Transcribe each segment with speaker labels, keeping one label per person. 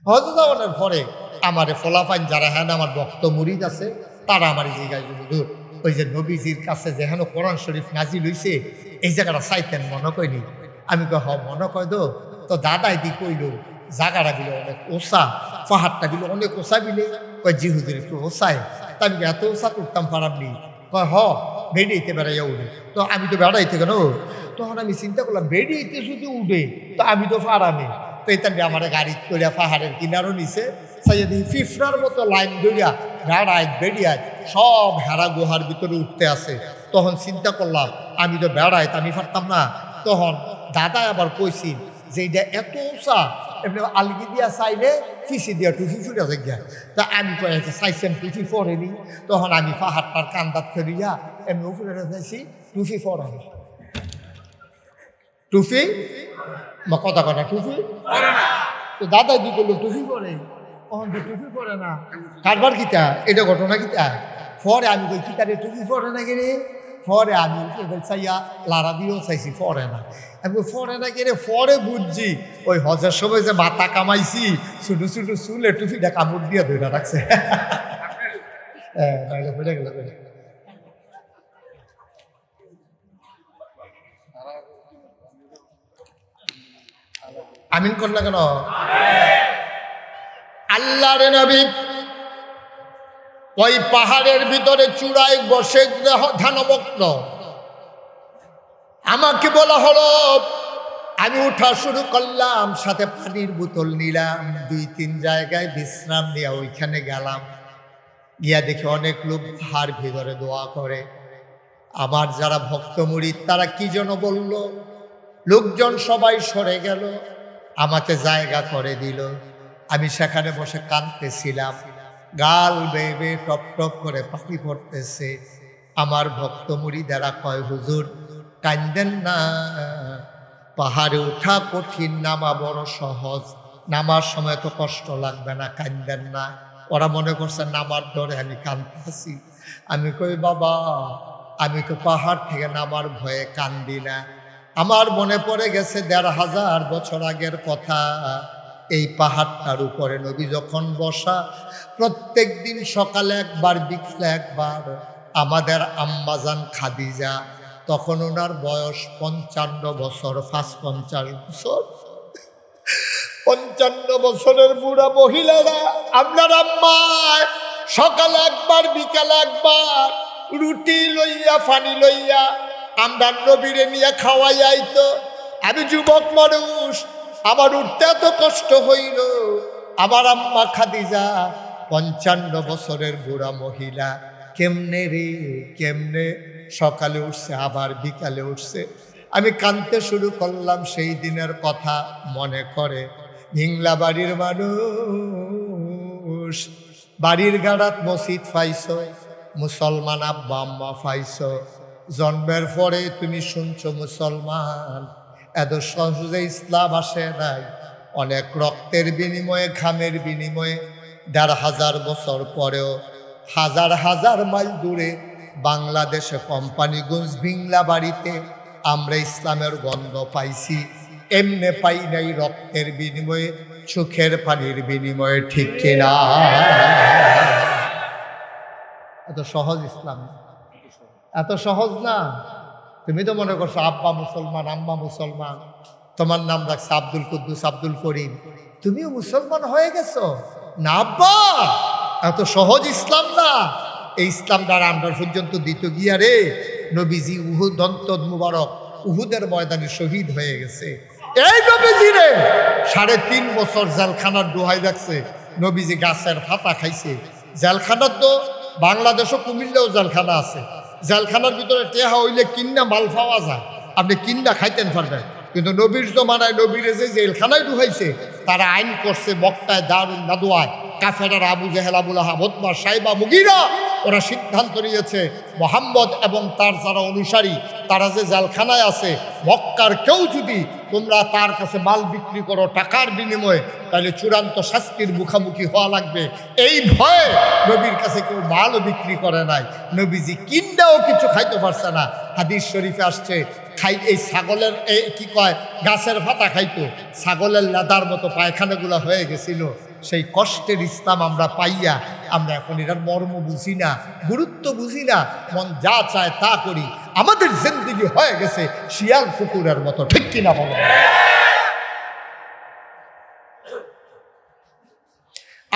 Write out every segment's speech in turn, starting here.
Speaker 1: হজ যাওয়ানোর পরে আমার ফলাফাইন যারা হ্যাঁ আমার ভক্ত মুরিদ আছে তারা আমার জিজ্ঞাসা হুজুর ওই যে নবীজির কাছে যেখানে কোরআন শরীফ নাজিল হইছে এই জায়গাটা চাইতেন মনে কইনি। আমি কই হ মনে কয় দো তো দাদাই দি কইল জায়গাটা বিলে অনেক ওষা, পাহাড়টা বিলে অনেক ওষা বিলে। কয় জি হুজুর একটু ওষায়। তা আমি এত ওষা করতাম পারামনি। কয় হ বেড়িয়েতে বেড়াইয়া উঠে। তো আমি তো বেড়াইতে কেন, তখন আমি চিন্তা করলাম বেড়িয়েতে যদি উঠে তো আমি তো ফারামে। তো এটা আমার গাড়ি করিয়া পাহাড়ের কিনারও নিচে সাইয়া দেখি ফিফরার মতো লাইন ধরিয়া বেড়ায় বেড়িয়ায় সব হেরা গুহার ভিতরে উঠতে আসে। তখন চিন্তা করলাম আমি তো বেড়াই আমি পারতাম না। তখন দাদা আবার কইছি যে এটা এত উঁচা এমনি আলগি দিয়া চাইলে ফিসি দিয়া টুফি ফুটে গিয়া। তা আমি কয়েছি চাইছেন টুফি পরেনি। তখন আমি পাহাড়টার কান্দাত ফেরিয়া এমনি উপরে চাইছি টুফি পরানি। টুফি বা কথা কথা টুফি তো দাদা দি করলো টুফি পরে, তখন তো টুফি পরে না কারবার কিতা এটা ঘটনা কিতা। পরে আমি কই কিতারে টুফি পরে না গেলে, পরে আমি চাইয়া লারা দিয়েও চাইছি পরে না। আমি পরে না গেলে পরে বুঝছি ওই হজের সময় যে মাথা কামাইছি ছোটো ছোটো চুলে টুফিটা কামড় দিয়ে ধরে রাখছে। হ্যাঁ বেড়ে গেল। আমিন কর না কেন? আল্লাহর নবী ওই পাহাড়ের ভিতরে চূড়ায় বসে ধ্যানমগ্ন। আমাকে বলা হলো, আমি উঠা শুরু করলাম, সাথে পানির বোতল নিলাম, 2-3 জায়গায় বিশ্রাম নিয়ে ওইখানে গেলাম। গিয়া দেখি অনেক লোক পাহাড় ভিতরে দোয়া করে। আমার যারা ভক্ত মুরিদ তারা কি যেন বলল, লোকজন সবাই সরে গেল, আমাকে জায়গা করে দিল। আমি সেখানে বসে কাঁদতেছিলাম, গাল বেয়ে বেয়ে টপ টপ করে পানি পড়তেছে। আমার ভক্ত মুরিদেরা কয় হুজুর কান্দেন না, পাহাড়ে ওঠা কঠিন, নামা বড় সহজ, নামার সময় তো কষ্ট লাগবে না, কান্দেন না। ওরা মনে করছে নামার ডরে আমি কাঁদতেছি। আমি কই বাবা আমি তো পাহাড় থেকে নামার ভয়ে কান্দি না। আমার মনে পড়ে গেছে 1500 বছর আগের কথা। এই পাহাড়টার উপরে নবী যখন বসা, প্রত্যেক দিন সকালে একবার বিকেলে একবার আমাদের আম্মাজান খাদিজা, তখন ওনার বয়স 55 বছর, 55 বছর, 55 বছরের বুড়া মহিলারা আপনার আম্মা সকালে একবার বিকালে একবার রুটি লইয়া পানি লইয়া আমরা নবীরে নিয়ে খাওয়াই আইতো। আমি যুবক মানুষ, আমার উঠতে এত কষ্ট হইল। আমার আম্মা খাদিজা 55 বছরের বুড়া মহিলা কেমনে রে কেমনে সকালে উঠছে আবার বিকালে উঠছে। আমি কাঁদতে শুরু করলাম, সেই দিনের কথা মনে করে। ভিংলা বাড়ির মানুষ, বাড়ির গাড়াত মসজিদ পাইছ, মুসলমান আব্বা আম্মা পাইছ, জন্মের পরে তুমি শুনছো মুসলমান। এত সহজে ইসলাম আসে নাই, অনেক রক্তের বিনিময়ে ঘামের বিনিময়ে 1500 বছর পরেও হাজার হাজার মাইল দূরে বাংলাদেশে কোম্পানিগঞ্জ ভিংলা বাড়িতে আমরা ইসলামের গন্ধ পাইছি। এমনে পাই নাই রক্তের বিনিময়ে, চোখের পানির বিনিময়ে, ঠিক কিনা? এত সহজ ইসলাম, এত সহজ না। তুমি তো মনে করছো আব্বা মুসলমান আম্মা মুসলমান, তোমার নাম রাখছে আব্দুল কুদ্দুস আব্দুল করিম, তুমিও মুসলমান হয়ে গেছো না আব্বা। এত সহজ ইসলাম না। এই ইসলাম দ্বারা আমরা পর্যন্ত দিত গিয়া রে নবীজি উহুদ দন্তদ মুবারক উহুদের ময়দানে শহীদ হয়ে গেছে। এই নবীজি রে 3.5 বছর জেলখানার দোহাই রাখছে। নবীজি গাছের ফাতা খাইছে। জেলখানার তো বাংলাদেশও কুমিল্লাও জেলখানা আছে। জেলখানার ভিতরে টেহা হইলে কিন্না মাল পাওয়া যায়, আপনি কিন্না খাইতেন পারবেন। কিন্তু নবীর জমানায় নবীরে যে জেলখানায় ঢুকাইছে তারা আইন করছে মক্কায় দারুন নাদুয়ায় কাফেরার আবু জেহেল আবুল আহাব উতবা সাইবা মুগীরা ওরা সিদ্ধান্ত নিয়েছে মোহাম্মদ এবং তার যারা অনুসারী তারা যে জেলখানায় আছে, মক্কার কেউ যদি তোমরা তার কাছে মাল বিক্রি করো টাকার বিনিময়ে, তাহলে চূড়ান্ত শাস্তির মুখোমুখি হওয়া লাগবে। এই ভয়ে নবীর কাছে কেউ মালও বিক্রি করে নাই। নবীজি কিন্দাও কিছু খাইতে পারছে না। হাদিস শরীফে আসছে এই ছাগলের কি কয় গাছের ফাতা খাইতো, ছাগলের লেদার মতো পায়খানাগুলো হয়ে গেছিল। সেই কষ্টের ইসলাম আমরা পাইয়া আমরা এখন এটার মর্ম বুঝি না, গুরুত্ব বুঝি না, মন যা চায় তা করি। আমাদের জিন্দেগি হয়ে গেছে শিয়াল কুকুরের মতো, ঠিক কিনা বলো?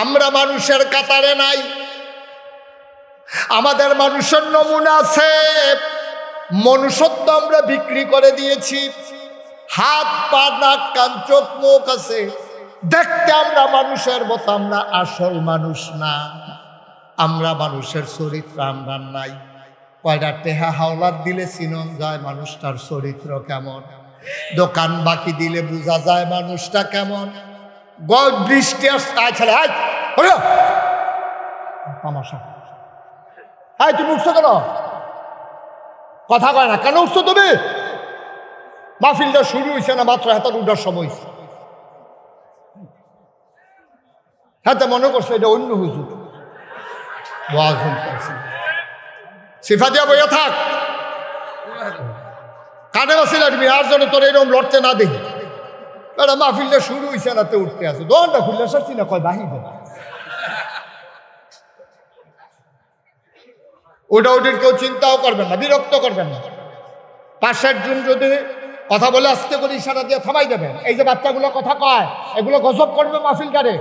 Speaker 1: আমরা মানুষের কাতারে নাই, আমাদের মানুষের নমুনা আছে। মনুষ্যত্ব আমরা বিক্রি করে দিয়েছি। হাত পা নাক কান চোখ মুখ আছে, দেখতে আমরা মানুষের মতো, আমরা আসল মানুষ না। আমরা মানুষের চরিত্র আমরা নাই। কয়টা টেহা হাওলাত দিলে চিনন যায় মানুষটার চরিত্র কেমন, দোকান বাকি দিলে বোঝা যায় মানুষটা কেমন। বৃষ্টি আসছে, তামাশা, তুমি উঠছো কেন? কথা কয় না কেন? উঠছো তুমি? মাহফিলটা শুরু হয়েছে না মাত্র, এত উঠার সময়। হ্যাঁ, মনে করছো এটা অন্য হুজুর সিফা দিয়া বইয়া থাক, কানে বাসিল তুমি আর জন্য তোর এরকম লড়তে না দেখি। এটা মাহফিলটা শুরু হয়েছে না, তো উঠতে আসো, দোকানটা খুললে সরছি না, কয় বাহির ওটা ওটির কেউ চিন্তাও করবেন না, বিরক্ত করবেন না। 5-7 জন যদি কথা বলে আসতে করে ইশারা দিয়ে থামাই দেবেন। এই যে বাচ্চাগুলো কথা কয়, এগুলো গজব করবে মাহফিলটারে।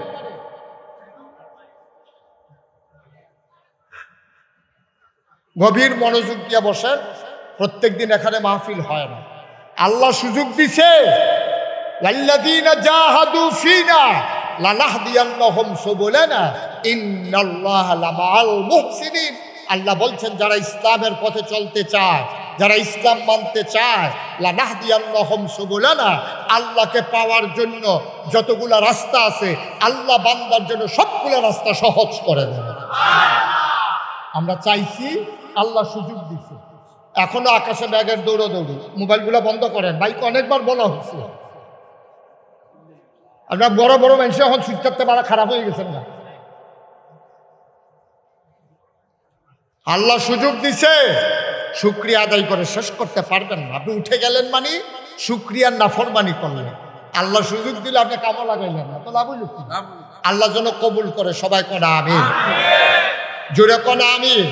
Speaker 1: গভীর মনোযোগ দিয়ে বসেন। প্রত্যেকদিন এখানে মাহফিল হয় না, আল্লাহ সুযোগ দিছে। লাল্লাযীনা জাহাদু ফীনা লানাহদিয়ান্নাহুম সুবুলানা ইন্নাল্লাহা লামাআল মুহসিনিন। আল্লাহ বলছেন যারা ইসলামের পথে চলতে চায়, যারা ইসলাম মানতে চায়, লানাহদিয়ান্নাহুম সুবুলানা, আল্লাহকে পাওয়ার জন্য যতগুলা রাস্তা আছে আল্লাহ বান্দার জন্য সবগুলা রাস্তা সহজ করে দেবে। আমরা চাইছি, আল্লাহ সুযোগ দিচ্ছে। এখনো আকাশে ব্যাগের দৌড়াদৌড়ি, মোবাইলগুলো বন্ধ করেন। বাইক অনেকবার বলা হচ্ছে, আপনার বড় বড় মানুষ এখন সুযোগ থাকতে পারা খারাপ হয়ে গেছেন না। আল্লাহ সুযোগ দিছে, শুকরিয়া আদায় করে শেষ করতে পারবেন না। আপনি উঠে গেলেন মানে শুকরিয়ার নাফরমানি করলেন। আল্লাহ সুযোগ দিলে আপনি কামো লাগাইলেন না, তো লাভ হইল কি? আল্লাহ যেন কবুল করে, সবাই কোনা আমিন, জোরে কোনা আমিন।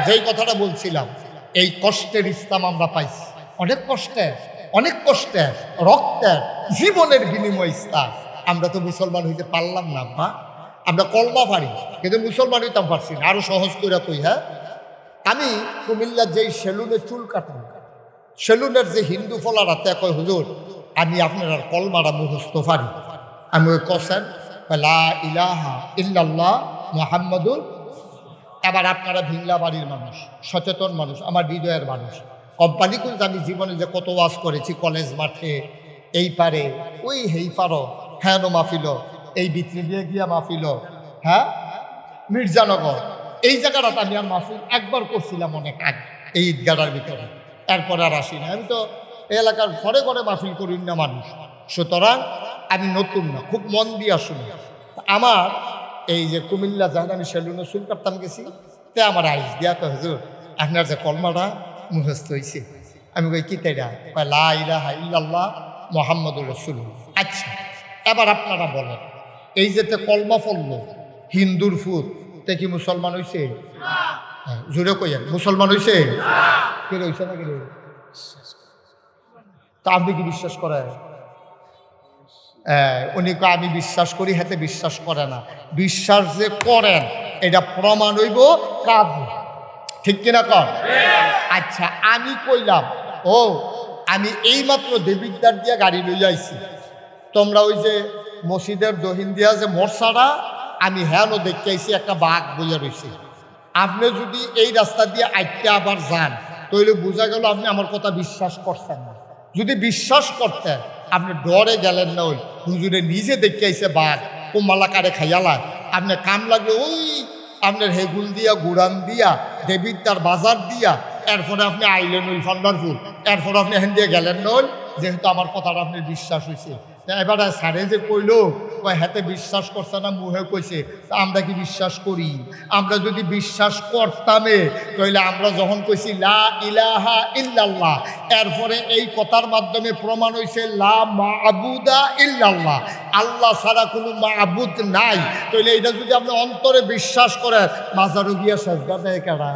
Speaker 1: যেই কথাটা বলছিলাম, এই কষ্টের ইসলাম আমরা পাইছি, অনেক কষ্টের, অনেক কষ্টের, রক্তের, জীবনের বিনিময় ইসলাম। আমরা তো মুসলমান হইতে পারলাম না মা, আমরা কলমা পারি কিন্তু মুসলমান হইতাম পারছি না। আরো সহজ করে কই, হ্যাঁ, আমি কুমিল্লার যেই সেলুনে চুল কাটাম, সেলুনের যে হিন্দু ফলারা তে কয় হুজুর আমি আপনার কলমাটা মুখস্থ পারি। আমি ওই কসেন লা ইলাহা ইল্লাল্লাহ মুহাম্মাদুর। এবার আপনারা ভিংলা বাড়ির মানুষ, সচেতন মানুষ, আমার হৃদয়ের মানুষ। কোম্পানিগঞ্জ আমি জীবনে যে কত ওয়াজ করেছি, কলেজ মাঠে, এই পারে ওই হেই পারো, হ্যাঁ মাহফিল, এই বিক্রি দিয়ে গিয়া মাহফিল, হ্যাঁ মির্জানগর, এই জায়গাটাতে আমি আর মাহফিল একবার করছিলাম অনেক আগে, এই ঈদগাটার ভিতরে। এরপর আর আসি না। আমি তো এই এলাকার ঘরে ঘরে মাহফিল করি না মানুষ, সুতরাং আমি নতুন না, খুব মন দিয়া শুনি। আমার এই যে কুমিল্লা যখন আমি সেলুনে চুল কাটতাম গেছি, তে আমার আইস দিয়া তো হুজুর আপনার যে কলমাটা মুখস্থ হয়েছে। আমি কই কি তাইরা? লা ইলাহা ইল্লাল্লাহ মুহাম্মাদুর রাসূলুল্লাহ। আচ্ছা, এবার আপনারা বলেন, এই যে কলমা পড়লো হিন্দুর ফুট, তে কি মুসলমান হইছে? জোরে কইয়েন, মুসলমান হইছে? কে হইছে না? কে তা আপনি কি বিশ্বাস করেন? উনি আমি বিশ্বাস করি, হাতে বিশ্বাস করে না। বিশ্বাস যে করেন এটা প্রমাণ হইব কাজ, ঠিক কিনা কর? আচ্ছা, আমি কইলাম ও আমি এইমাত্র দেবিদ্বার দিয়া গাড়ি লইয়া আইছি, তোমরা ওই যে মসজিদের দহিন দিয়া যে মরসাটা, আমি হ্যাঁও দেখতে আইছি একটা বাঘ বইয়া রয়েছে। আপনি যদি এই রাস্তা দিয়ে আইতে আবার যান, তাহলে বোঝা গেল আপনি আমার কথা বিশ্বাস করছেন না। যদি বিশ্বাস করতেন, আপনি ডরে গেলেন না। ওই হুজুরে নিজে দেখতে আইছে বাঘ, কোমালাকারে খাইয়ালায়, আপনি কাম লাগলে ওই আপনার হেগুল দিয়া, গুড়ান দিয়া, দেবিদ্বার বাজার দিয়া, এরপরে আপনি আইলেন ওই ফান্ডারপুর, এরপরে আপনি এখান দিয়ে গেলেন না। যেহেতু আমার কথাটা আপনার বিশ্বাস হয়েছে, এবার স্যারে যে কইলো কয় হাতে বিশ্বাস করছে না, মুহে কইছে, তা আমরা কি বিশ্বাস করি? আমরা যদি বিশ্বাস করতামে তাহলে আমরা যখন কইছি লা ইলাহা ইল্লাল্লাহ, এরপরে এই কথার মাধ্যমে প্রমাণ হইছে লা মা'বুদা ইল্লাল্লাহ, আল্লাহ ছাড়া কোনো মা'বুদ নাই, তাহলে এটা যদি আপনি অন্তরে বিশ্বাস করেন, মাজারও গিয়া সাজদা দেয় কারা?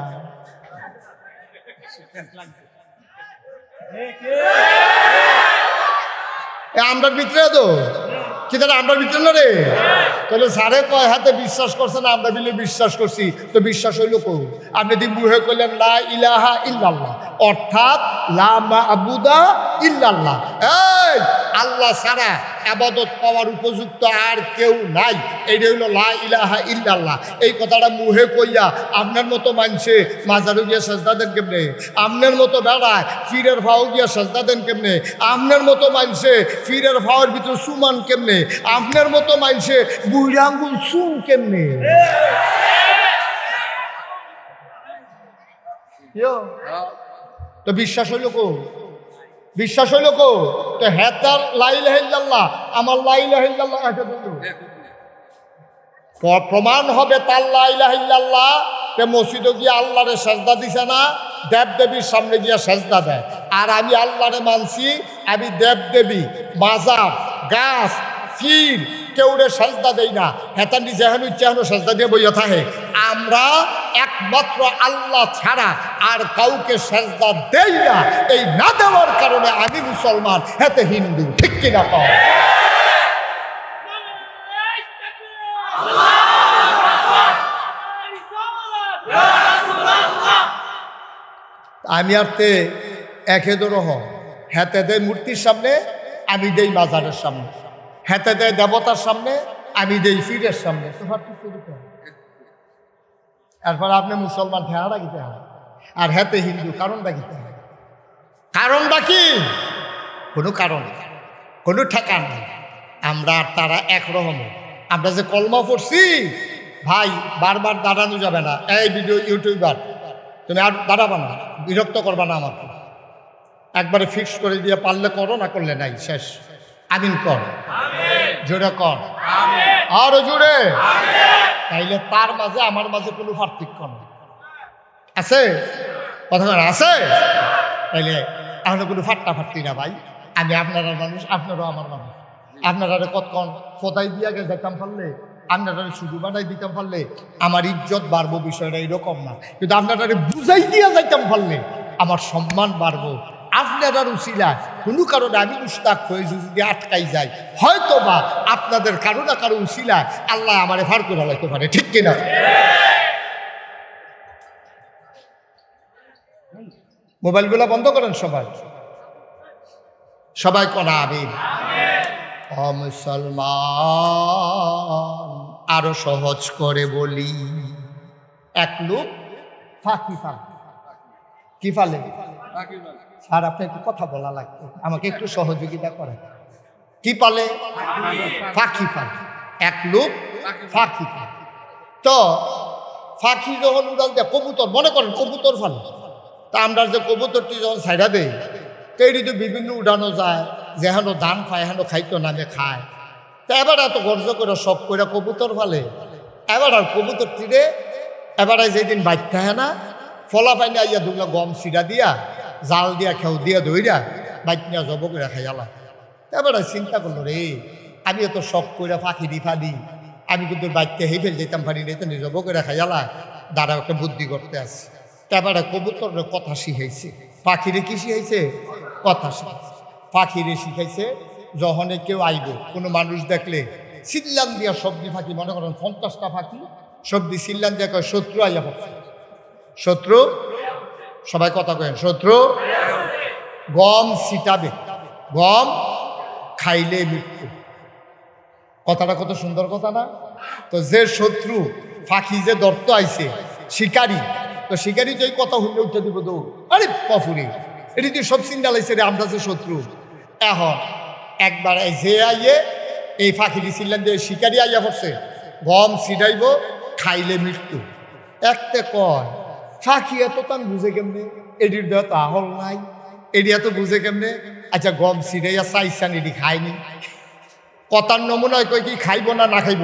Speaker 1: আমরার ভিতরে তো কি তাহলে আমরার ভিতরে না রে? তাহলে সারে কয় হাতে বিশ্বাস করছে না, আমরা বিলে বিশ্বাস করছি, তো বিশ্বাস হইল কো? আপনি যদি মুহে করলেন লা ইলাহা ইল্লাল্লাহ, অর্থাৎ লা মা'বুদা ইল্লাল্লাহ, এই আল্লাহ ছাড়া ইবাদত পাওয়ার উপযুক্ত আর কেউ নাই, এইটা হইল লা ইলাহা ইল্লাল্লাহ। এই কথাটা মুহে কইয়া আপনার মতো মানুষে মাজারু গিয়া সাজদা দেন কেমনে? আপনার মতো বেড়ায় ফিরের ভাও গিয়া সাজদা দেন কেমনে? আপনার মতো মানুষে ফিরের ভাওয়ের ভিতরে সুমান কেমনে? আপনার মতো মানুষে বুড়ি আঙ্গুল চুন কেমনে? তো বিশ্বাস হইল কো? বিশ্বাস হইল কো? তো হেতার লা ইলাহা ইল্লাল্লাহ, আমার লা ইলাহা ইল্লাল্লাহ এটা বলল প্রমাণ হবে তার লা ইলাহা ইল্লাল্লাহ। মসজিদে গিয়ে আল্লাহরে সাজদা দিছে না, দেবদেবীর সামনে গিয়া সাজদা দেয়। আর আমি আল্লাহরে মানছি, আমি দেবদেবী, মাজার, গাছ, ফির কেউরে সাজদা দেই না, হেতানি যেহেন ইচ্ছাহেন সাজদা দিয়ে বইয়া থাকে। আমরা একমাত্র আল্লাহ ছাড়া আর কাউকে সাজদা দেই না। এই না দেওয়ার কারণে আমি মুসলমান, হেতে হিন্দু, ঠিক কিনা পাও? আমি আর তে একে দরহ, হেতে দেয় মূর্তির সামনে, আমি দেই মাজারের সামনে, হেতে দেয় দেবতার সামনে, আমি দেই ফিরের সামনে। এরপর আপনি মুসলমান ঠেহারা গিতে হয়, আর হেতে হিন্দু, কারণটা গিতে হয়? কারণটা কি? কোনো কারণ, কোনো ঠেকা নেই। আমরা আর তারা একরকম। আমরা যে কলমা পড়ছি ভাই, বারবার দাঁড়ানো যাবে না। এই ভিডিও ইউটিউবার, তুমি আর দাঁড়াবা না, বিরক্ত করবা না আমাকে। একবারে ফিক্স করে দিয়ে পারলে করো, না করলে নাই, শেষ। আমিন কর, জোরে কর, আরো জোরে। তাইলে তার মাঝে আমার মাঝে কোনো পার্থক্য নেই, আছে কথা আছে? তাইলে এখন কোনো ফাট্টাফাট্টি না ভাই। আমি আপনারা মানুষ, আপনারাও আমার মানুষ। আপনারা কতক্ষণ কোথায় দিয়ে আগে যেতাম পারলে, আপনারা শুধু বানাই দিতাম পারলে আমার ইজ্জত বাড়বো, বিষয়টা এরকম না। কিন্তু আপনারা বুঝাই দিয়া যাইতাম পারলে আমার সম্মান বাড়বো। আপনার উসিলা কোনো কারণে আমি মুস্তাক হয়ে যদি আটকাই যাই, হয়তো বা আপনাদের কারো না কারো উসিলা আল্লাহ আমারে ফার করে লাইতে পারে, ঠিক কিনা? মোবাইলগুলো বন্ধ করেন সবাই, সবাই করা আমিন। ও মুসলমান, আরো সহজ করে বলি, এক লোক ফাঁকি ফাল, কি ফালে? স্যার আপনি একটু কথা বলা লাগবে, আমাকে একটু সহযোগিতা করেন। কি পালে? ফাঁকি ফাল। এক লোক ফাঁকি ফাল। তো ফাঁকি যখন উড়াল দেয়, কবুতর মনে করেন কবুতর ফালে, তা আমরা যে কবুতরটি যখন ছাইড়া দেয়, তো এটি তো বিভিন্ন উড়ানো যায়, যেহেন ধান খায় হেন খাইতো নামে খায়। তা এবার এত গর্জ করে সব করে কবুতর ফালে। এবার আর কবুতর তীরে এবার যেদিন বাচ্চা হ্যাঁ না, ফলা পাইনি আইয়া দুগুলা গম সিডা দিয়া, জাল দিয়া খেউ দিয়া ধইরা বাইকনিয়া জব করে খাইয়ালা। এবার চিন্তা করলো, রে আমি এত শখ করে পাখি দি ফাদি, আমি কিন্তু বাইকটা হেই ফেল যেতাম পারি রে, তো জব করে খাইয়ালা, দাঁড়া একটা বুদ্ধি করতে আসছে। এবারে কবুতর কথা শিখাইছে, পাখিরে কি শিখাইছে? কথা শিখাইছে। পাখিরে শিখাইছে যখনে কেউ আইব, কোনো মানুষ দেখলে সিল্লান দিয়া সবজি ফাঁকি, মনে করেন 50টা ফাঁকি সবজি সিল্লান দিয়া কয় শত্রু আইয়া পড়ছে, শত্রু, সবাই কথা কয়েন, শত্রু গম ছিটাবে, গম খাইলে মৃত্যু। কথাটা কত সুন্দর কথা না? তো যে শত্রু ফাঁকি যে দর্ত আইছে, শিকারী, তো শিকারী যে কথা হইলে উঠে দিব দৌড়, আরে পফুরি এটি তো সব চিন্তা লাগছে রে, আমরা যে শত্রু। এখন একবার যে আইয়ে এই ফাঁকি দিছিলেন যে শিকারি আইয়া পড়ছে, গম ছিটাইব, খাইলে মৃত্যু। একতে কয় ফাঁকি এত তান বুঝে কেমনে, এটির দেহ তো আহল নাই, এটি এত বুঝে কেমনে? আচ্ছা গম ছিটাইয়া চাইছান, এটি খায়নি, কথার নমুনায় কই কি খাইব না না খাইব?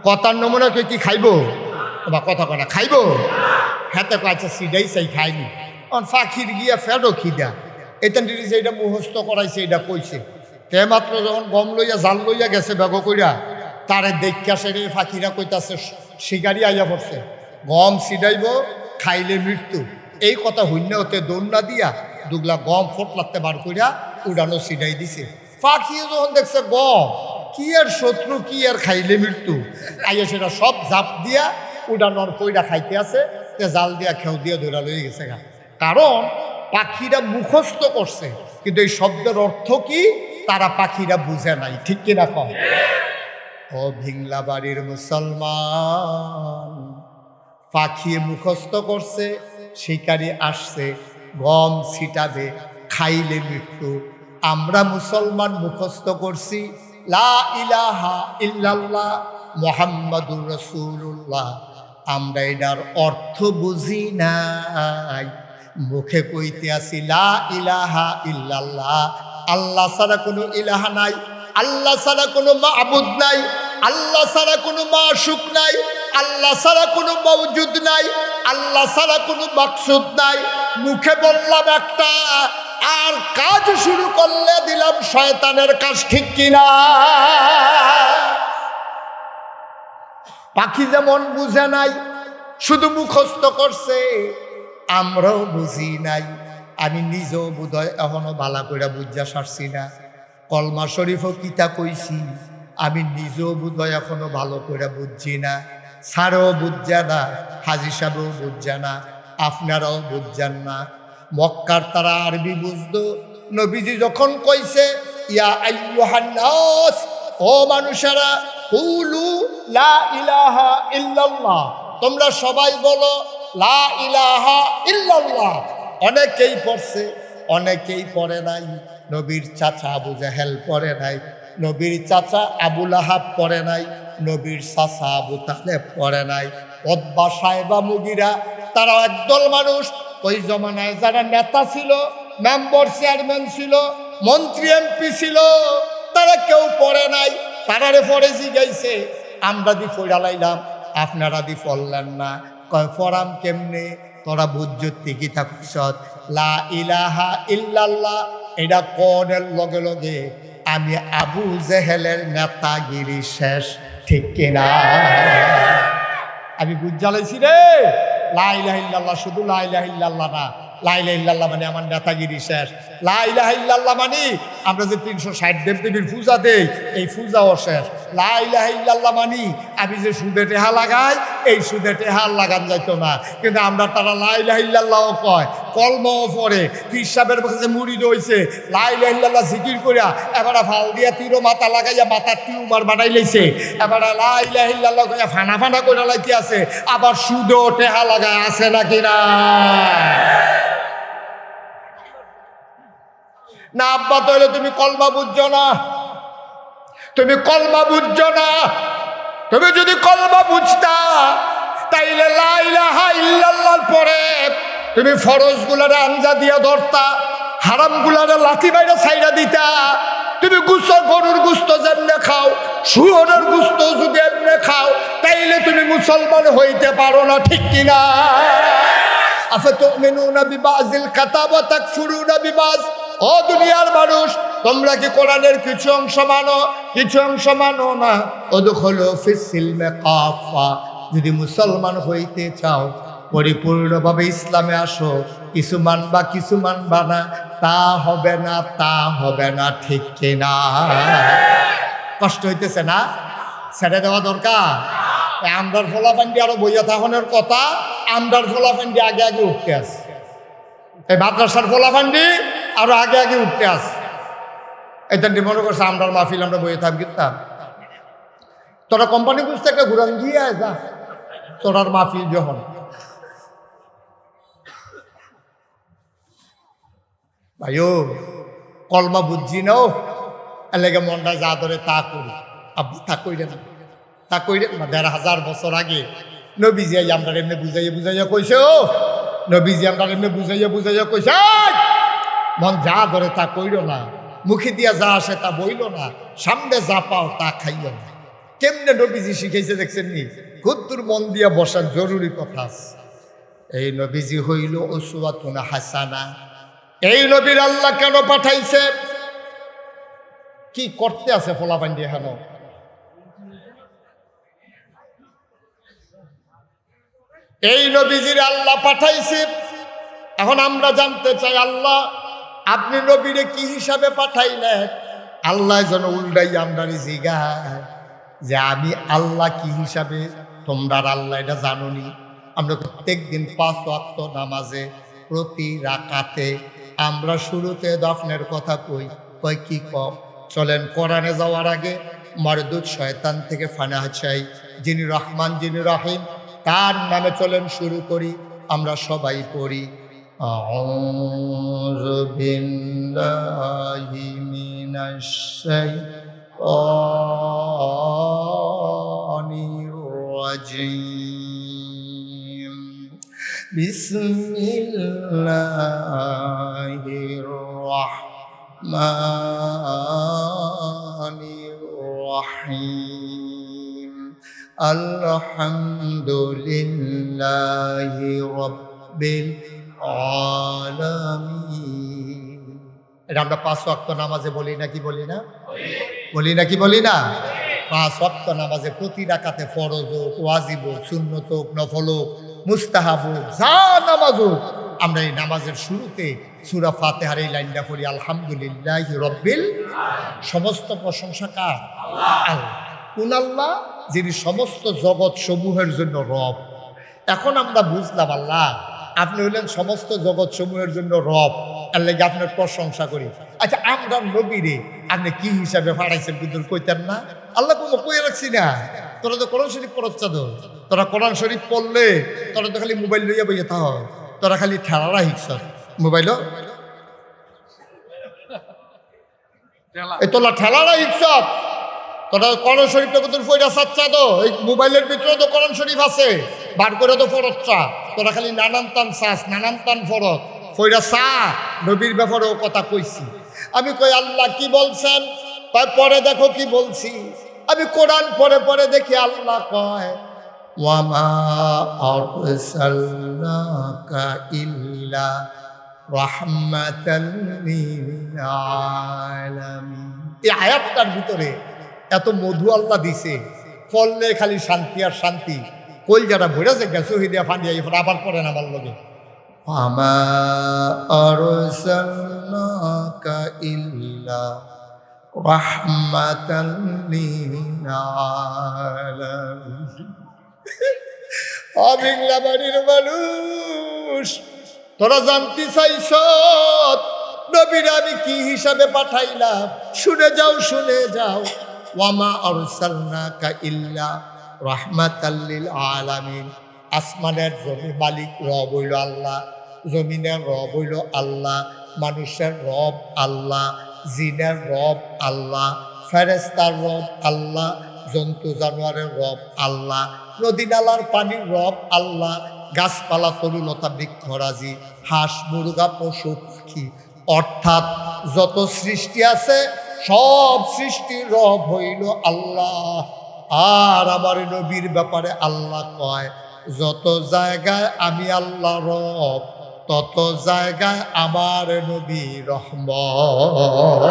Speaker 1: কথার নমুনায় কই কি খাইব বা কথা কনা খাইব? হাতে কাছে সিডাই চাই খাইনি। ফাঁকির গিয়া ফেডো খিদা এতেন এটা মুখস্থ করাইছে, এটা কইছে। তে মাত্র যখন গম লইয়া জাল লইয়া গেছে বেগ কইরা, তারে দেখা সেরে ফাঁকিরা কইতাছে শিকারি আইয়া পড়ছে, গম সিডাইব খাইলে মৃত্যু। এই কথা হইনা হতে দৌড় দিয়া দুগলা গম ফোটলাতে বার কইরা উড়ানো সিডাই দিছে। ফাঁকি যখন দেখছে গম কি আর শত্রু কি আর খাইলে মৃত্যু, আইয়া সেটা সব জাপ দিয়া উড়ানোর কইরা খাইতে আছে, তে জাল দিয়া খেউ দিয়া ধরা লইয়া গেছে গা। কারণ পাখিরা মুখস্থ করছে, কিন্তু এই শব্দের অর্থ কি তারা পাখিরা বুঝে নাই। ঠিক কিনা কম? ও ভিংলা বাড়ির মুসলমান, পাখি মুখস্থ করছে, শিকারি আসছে, গম ছিটাবে খাইলে মৃত্যু। আমরা মুসলমান মুখস্থ করছি লা ইলাহা ইল্লাল্লাহ মুহাম্মাদুর রাসূলুল্লাহ, আমরা এটার অর্থ বুঝি নাই। মুখে কইতে আসি লা ইলাহা ইল্লাল্লাহ, আল্লাহ ছাড়া কোনো ইলাহা নাই, আল্লাহ ছাড়া কোনো মাবুদ নাই, আল্লাহ ছাড়া কোনো মাশুক নাই, আল্লাহ ছাড়া কোনো মওজুদ নাই, আল্লাহ ছাড়া কোনো মাকসুদ নাই। মুখে বললাম একটা, আর কাজ শুরু করলে দিলাম শয়তানের কাজ। ঠিক কিনা? পাখি যেমন বুঝে নাই, শুধু মুখস্থ করছে, আমরাও বুঝি নাই। আমি নিজেও বোধহয় এখনো ভালো করে বুঝা সারছি না। কলমা শরীফও কিতা কইছি আমি নিজেও বোধহয় এখনো ভালো করে বুঝছি না। স্যারও বুঝছে না, হাজি সাহেবও বুঝছে না, আপনারাও বুঝছেন না। মক্কার তারা আরবি বুঝতো। নবীজি যখন কইছে ইয়া আইয়ুহান নাস, ও মানুষেরা, কুলু লা ইলাহা ইল্লাল্লাহ, তোমরা সবাই বলো লা ইলাহা ইল্লাল্লাহ। অনেকেই পড়ছে, অনেকেই পড়ে নাই। নবীর চাচা আবু জাহেল পড়ে নাই, নবীর চাচা আবু লাহাব পড়ে নাই, নবীর চাচা আবু তালেব পড়ে নাই। উতবা সাইবা মুগিরা তারা একদল মানুষ, ওই জমানায় যারা নেতা ছিল, মেম্বার চেয়ারম্যান ছিল, মন্ত্রী এমপি ছিল, তারা কেউ পড়ে নাই। তারারে পড়ে জিগাইছে, আমরা দি পড়া লাইলাম, আপনারা দি পড়লেন না। কয় ফরাম কেমনে? তোরা বুঝতে কি থাকছ লা ইলাহা ইল্লাল্লাহ এটা কোনের লগে লগে আমি আবু জেহেলের নেতাগিরি শেষ। ঠিক কিনা? আমি বুঝালাইছি রে, লা ইলাহা ইল্লাল্লাহ শুধু লা ইলাহা ইল্লাল্লাহ না, লা ইলাহা ইল্লাল্লাহ মানে আমার নেতাগিরি শেষ। লা ইলাহা ইল্লাল্লাহ মানে আমরা যে 360 দেবদেবীর পূজা দেই, এই পূজাও শেষ। লা ইলাহা ইল্লাল্লাহ মানে আমি যে সুদে টেহা লাগাই, এই সুদে টেহা লাগান যাইতো না। কিন্তু আমরা তারা লা ইলাহা ইল্লাল্লাহ কয়, কলমাও পড়ে, পীর সাহেবের কাছে মুরিদ হইছে, লা ইলাহা ইল্লাল্লাহ জিকির কইরা এবারে ফাল দিয়া তীরও মাথা লাগাইয়া মাথার টিউমার বানাই লাইছে। এবারে লা ইলাহা ইল্লাল্লাহ কইয়া ফানা ফানা কইরা লাইতে আছে, আবার সুদও টেহা লাগায় আছে নাকি না? না আব্বা, তাহলে তুমি কলমা বুঝছো না, তুমি কলমা বুঝছো না। তুমি যদি কলমা বুঝতা তাইলে লা ইলাহা ইল্লাল্লাহর পরে তুমি ফরজগুলারে আঞ্জা দিয়া ধরতা, হারামগুলারে লাথি বাইরে ছাইরা দিতা। তুমি গরুর গুস্ত যেমনে খাও, শুয়োরের গুস্ত যদি এমনে খাও, তাইলে তুমি মুসলমান হইতে পারো না। ঠিক কিনা? আফাতুমিনুনা বিবাযিল কিতাব ওয়া তাকফুরুনা বিবায। ও দুনিয়ার মানুষ, তোমরা কি কোরআনের কিছু অংশ মানো, কিছু অংশ মানো না? উদখুলু ফিস সিলমি কাফা, যদি মুসলমান হইতে চাও পরিপূর্ণভাবে ইসলামে আসো, কিছু মানবা কিছু মানবা না, তা হবে না, তা হবে না। ঠিক কিনা? কষ্ট হইতেছে না? ছেড়ে দেওয়া দরকার। আমরার ফোলাফান্ডি আরো বইয়া থাকনের কথা, আমরার ফোলাফান্ডি আগে আগে উঠতে আস, এই মাদ্রাসার ফোলাফান্ডি আরো আগে আগে উঠতে আস। এটা মনে করছে আমরার মাহফিল আমরা বইয়ে থাকবি। তোরা কোম্পানি বুঝতে একটা ঘুরান গিয়ে যা, তোরার মাহফিল যখন ভাইও কলমা বুঝছি না, এলাকা মনটা যা ধরে তা করি। আব্বু তা কইরে না, তা কইরে না। ১,৫০০ বছর আগে নবীজি আমরা এমনি বুঝাইয়া বুঝাইয়া কইছে, ও নবীজি আমরা এমনি বুঝাইয়া বুঝাইয়া কইছে, মন যা ধরে তা কইরো না। মুখে দিয়া যা আসে তা বইল না, সামনে যা পাও তা খাইও না। কেমনে নবীজি শিখাইছে দেখছেন নি? কদ্দুর মন দিয়া বসার জরুরি কথা আছে। এই নবীজি হইল উসওয়াতুন হাসানা। এই নবীর আল্লাহ কেন পাঠাইছে? কি করতে আছে ফলাবান্ডি হেন? এই নবীজির আল্লাহ পাঠাইছে। এখন আমরা জানতে চাই, আল্লাহ আপনি নবীরে কি হিসাবে পাঠাইলেন? আল্লাহ যেন উল্টাই আমরা জিগায় যে আমি আল্লাহ কি হিসাবে, তোমরা আল্লাহ এটা জানোনি? আমরা প্রত্যেক দিন 5 ওয়াক্ত নামাজে প্রতি রাকাতে আমরা শুরুতে দফনের কথা কই কি কম। চলেন কোরআনে যাওয়ার আগে মারদুদ শয়তান থেকে ফানাহ চাই, যিনি রহমান যিনি রহিম, তার নামে চলেন শুরু করি। আমরা সবাই পড়ি আউযু বিল্লাহি মিনাশ শাইতানির রাজিম। বিসমিল্লাহির রাহমানির রাহিম। আলহামদুলিল্লাহি রাব্বিল আলামিন। এটা আমরা 5 ওয়াক্ত নামাজে বলি নাকি বলি না? বলি নাকি বলি না? 5 ওয়াক্ত নামাজে প্রতি রাকাতে ফরজ হোক, ওয়াজিব হোক, সুন্নত হোক, নফল হোক, মুস্তাহাব হোক, যা নামাজ হোক, আমরা এই নামাজের শুরুতে সূরা ফাতিহার এই লাইনটা পড়ি, আলহামদুলিল্লাহি রাব্বিল। সমস্ত প্রশংসা কার? আল্লাহ। কোন আল্লাহ? যিনি সমস্ত জগৎ সমূহের জন্য রব। এখন আমরা বুঝলাম আল্লাহ আপনি হইলেন সমস্ত জগৎ সমূহের জন্য রব, এর লাগে আপনার প্রশংসা করি। আচ্ছা, আমরা নবীরে আপনি কি হিসাবে পাঠাইছেন কিন্তু কইতেন না? আল্লাহ কোনো কইয়া রাখছি না। তোরা তো কোরআন শরীফ পড়ছ, তোরা কোরআন শরীফ পড়লে তোরা তো খালি মোবাইল লইয়া বইয়া থাক, তোরা খালি ঠেলারা শিখছ মোবাইল, এই তোলা ঠেলারা শিখছ। তোরা কোরআন শরীফটা তোর ফইরা চাচ্ছা তো, এই মোবাইলের ভিতরে তো কোরআন শরীফ আছে, বার করে তো ফরচ্ছা। তোরা খালি নানান তান চাস, নানান তান ফরত ফইরা চা। নবীর ব্যাপারেও কথা কইছি। আমি কই আল্লাহ কি বলছেন? পরে দেখো কি বলছি। আমি কোরআন পরে পরে দেখি আল্লাহ কয় ওয়ামা আরসালনাকা ইল্লা রাহমাতাল লিল আলামিন। এই আয়াতটার ভিতরে এত মধু আল্লাহ দিছে, ফললে খালি শান্তি আর শান্তি। কই যারা ভরেছে গেছো হিদিয়া ফান্ডিয়া এরপর আবার পড়েন আমার লগে আমা আরসালনাকা ইল্লা রাহমাতাল লিল আলামিন। আবিংলা বাড়ির মানুষ, তোরা জানতে চাইছ নবীর আমি কি হিসাবে পাঠাইলাম? শুনে যাও, শুনে যাও। ওয়ামা আরসালনাকা ইল্লা রাহমাতাল লিল আলামিন। আসমানের জমি মালিক রব হইল আল্লাহ, জমিনের রব হইল আল্লাহ, মানুষের রব আল্লাহ, জিনের রব আল্লাহ, ফেরেশতার রব আল্লাহ, জন্তু জানোয়ারের রব আল্লাহ, নদী নালার পানির রব আল্লাহ, গাছপালা তরুলতা বৃক্ষরাজি, হাঁস মুরগা পশু পাখি, অর্থাৎ যত সৃষ্টি আছে সব সৃষ্টির রব হইল আল্লাহ। আর আমার নবীর ব্যাপারে আল্লাহ কয় যত জায়গায় আমি আল্লাহ রব, তত জায়গায় আমার নবী রহমত।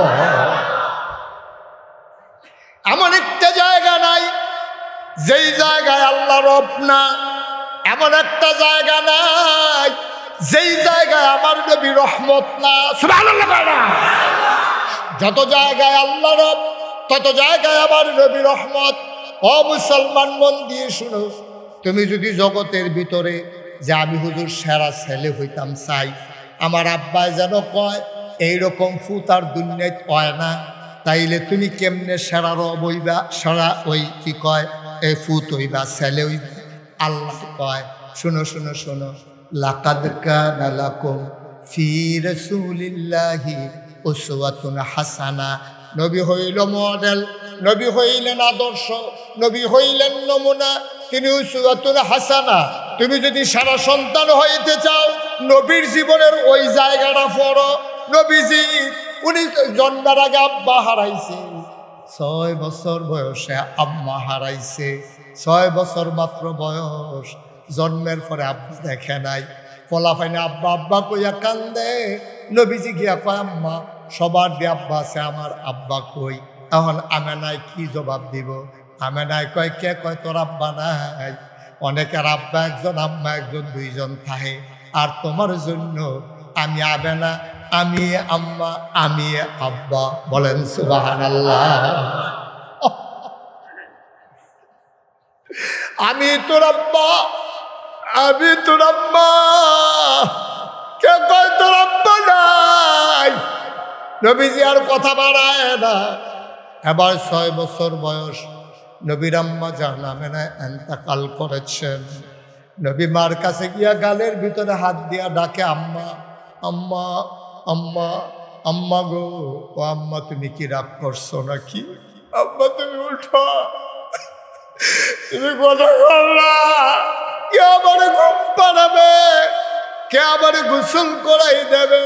Speaker 1: এমন একটা জায়গা নাই যেই জায়গায় আল্লাহ রব না, এমন একটা জায়গা নাই যেই জায়গায় আমার নবী রহমত না। সুবহানাল্লাহ। যত জায়গায় আল্লাহ রব, তত জায়গায় আমার নবী রহমত। ও মুসলমান, মন দিয়ে শুনো, তুমি যদি জগতের ভিতরে যে আমি হুজুর সেরা ছেলে হইতাম চাই, আমার আব্বাই যেন কয় এইরকম ফুতার দুনিয়ায় কয় না, তাইলে তুমি কেমনে সেরা রব হইবা, সেরা ওই কি কয় এই ফুত হইবা, ছেলে হইবা? আল্লাহ কয় শুনো শুনো শোনো, লাকাদ কানা লাকুম ফি রাসূলিল্লাহি উসওয়াতুন হাসানা। নবী হইল মডেল, নবী হইলেন আদর্শ, নবী হইলেন নমুনা, তিনি উসওয়াতুন হাসানা। তুমি যদি সারা সন্তান হইতে চাও, নবীর জীবনের ওই জায়গাটা পড়ো। নবীজি উনি জন্মের আগে আব্বা হারাইছে, 6 বছর বয়সে আম্মা হারাইছে, 6 বছর মাত্র বয়স, জন্মের পরে আব্বা দেখে নাই। ফলাফাইনে আব্বা আব্বা কইয়া কান্দে। নবীজি গিয়া কয় আম্মা সবার দিয়ে আব্বা আছে, আমার আব্বা কই? এখন আমেনায় কি জবাব দিব? আমেনায় কয় কে কয় তোর আব্বা নাই? অনেকের আব্বা একজন আম্মা একজন দুইজন থাকে, আর তোমার জন্য আমি আমেনা, আমি আম্মা, আমি আব্বা। বলেন সুবহানাল্লাহ। আমি তোর আব্বা, আমি তোর আব্বা। কে কয় তোর আব্বা নাই? নবীজি আর কথা বাড়ায় না। এবার 6 বছর বয়স, নবীর আম্মা জানামে না এন্তেকাল করেছেন। নবী মার কাছে গিয়া গালের ভিতরে হাত দিয়া ডাকে আম্মা, আম্মা, আম্মা, আম্মা গো। ও আম্মা তুমি কি রাগ করছো নাকি? আম্মা তুমি উঠো, তুমি কথা বললা। কে আমারে ঘুম পাড়াবে? কে আমারে গোসল করাই দেবে?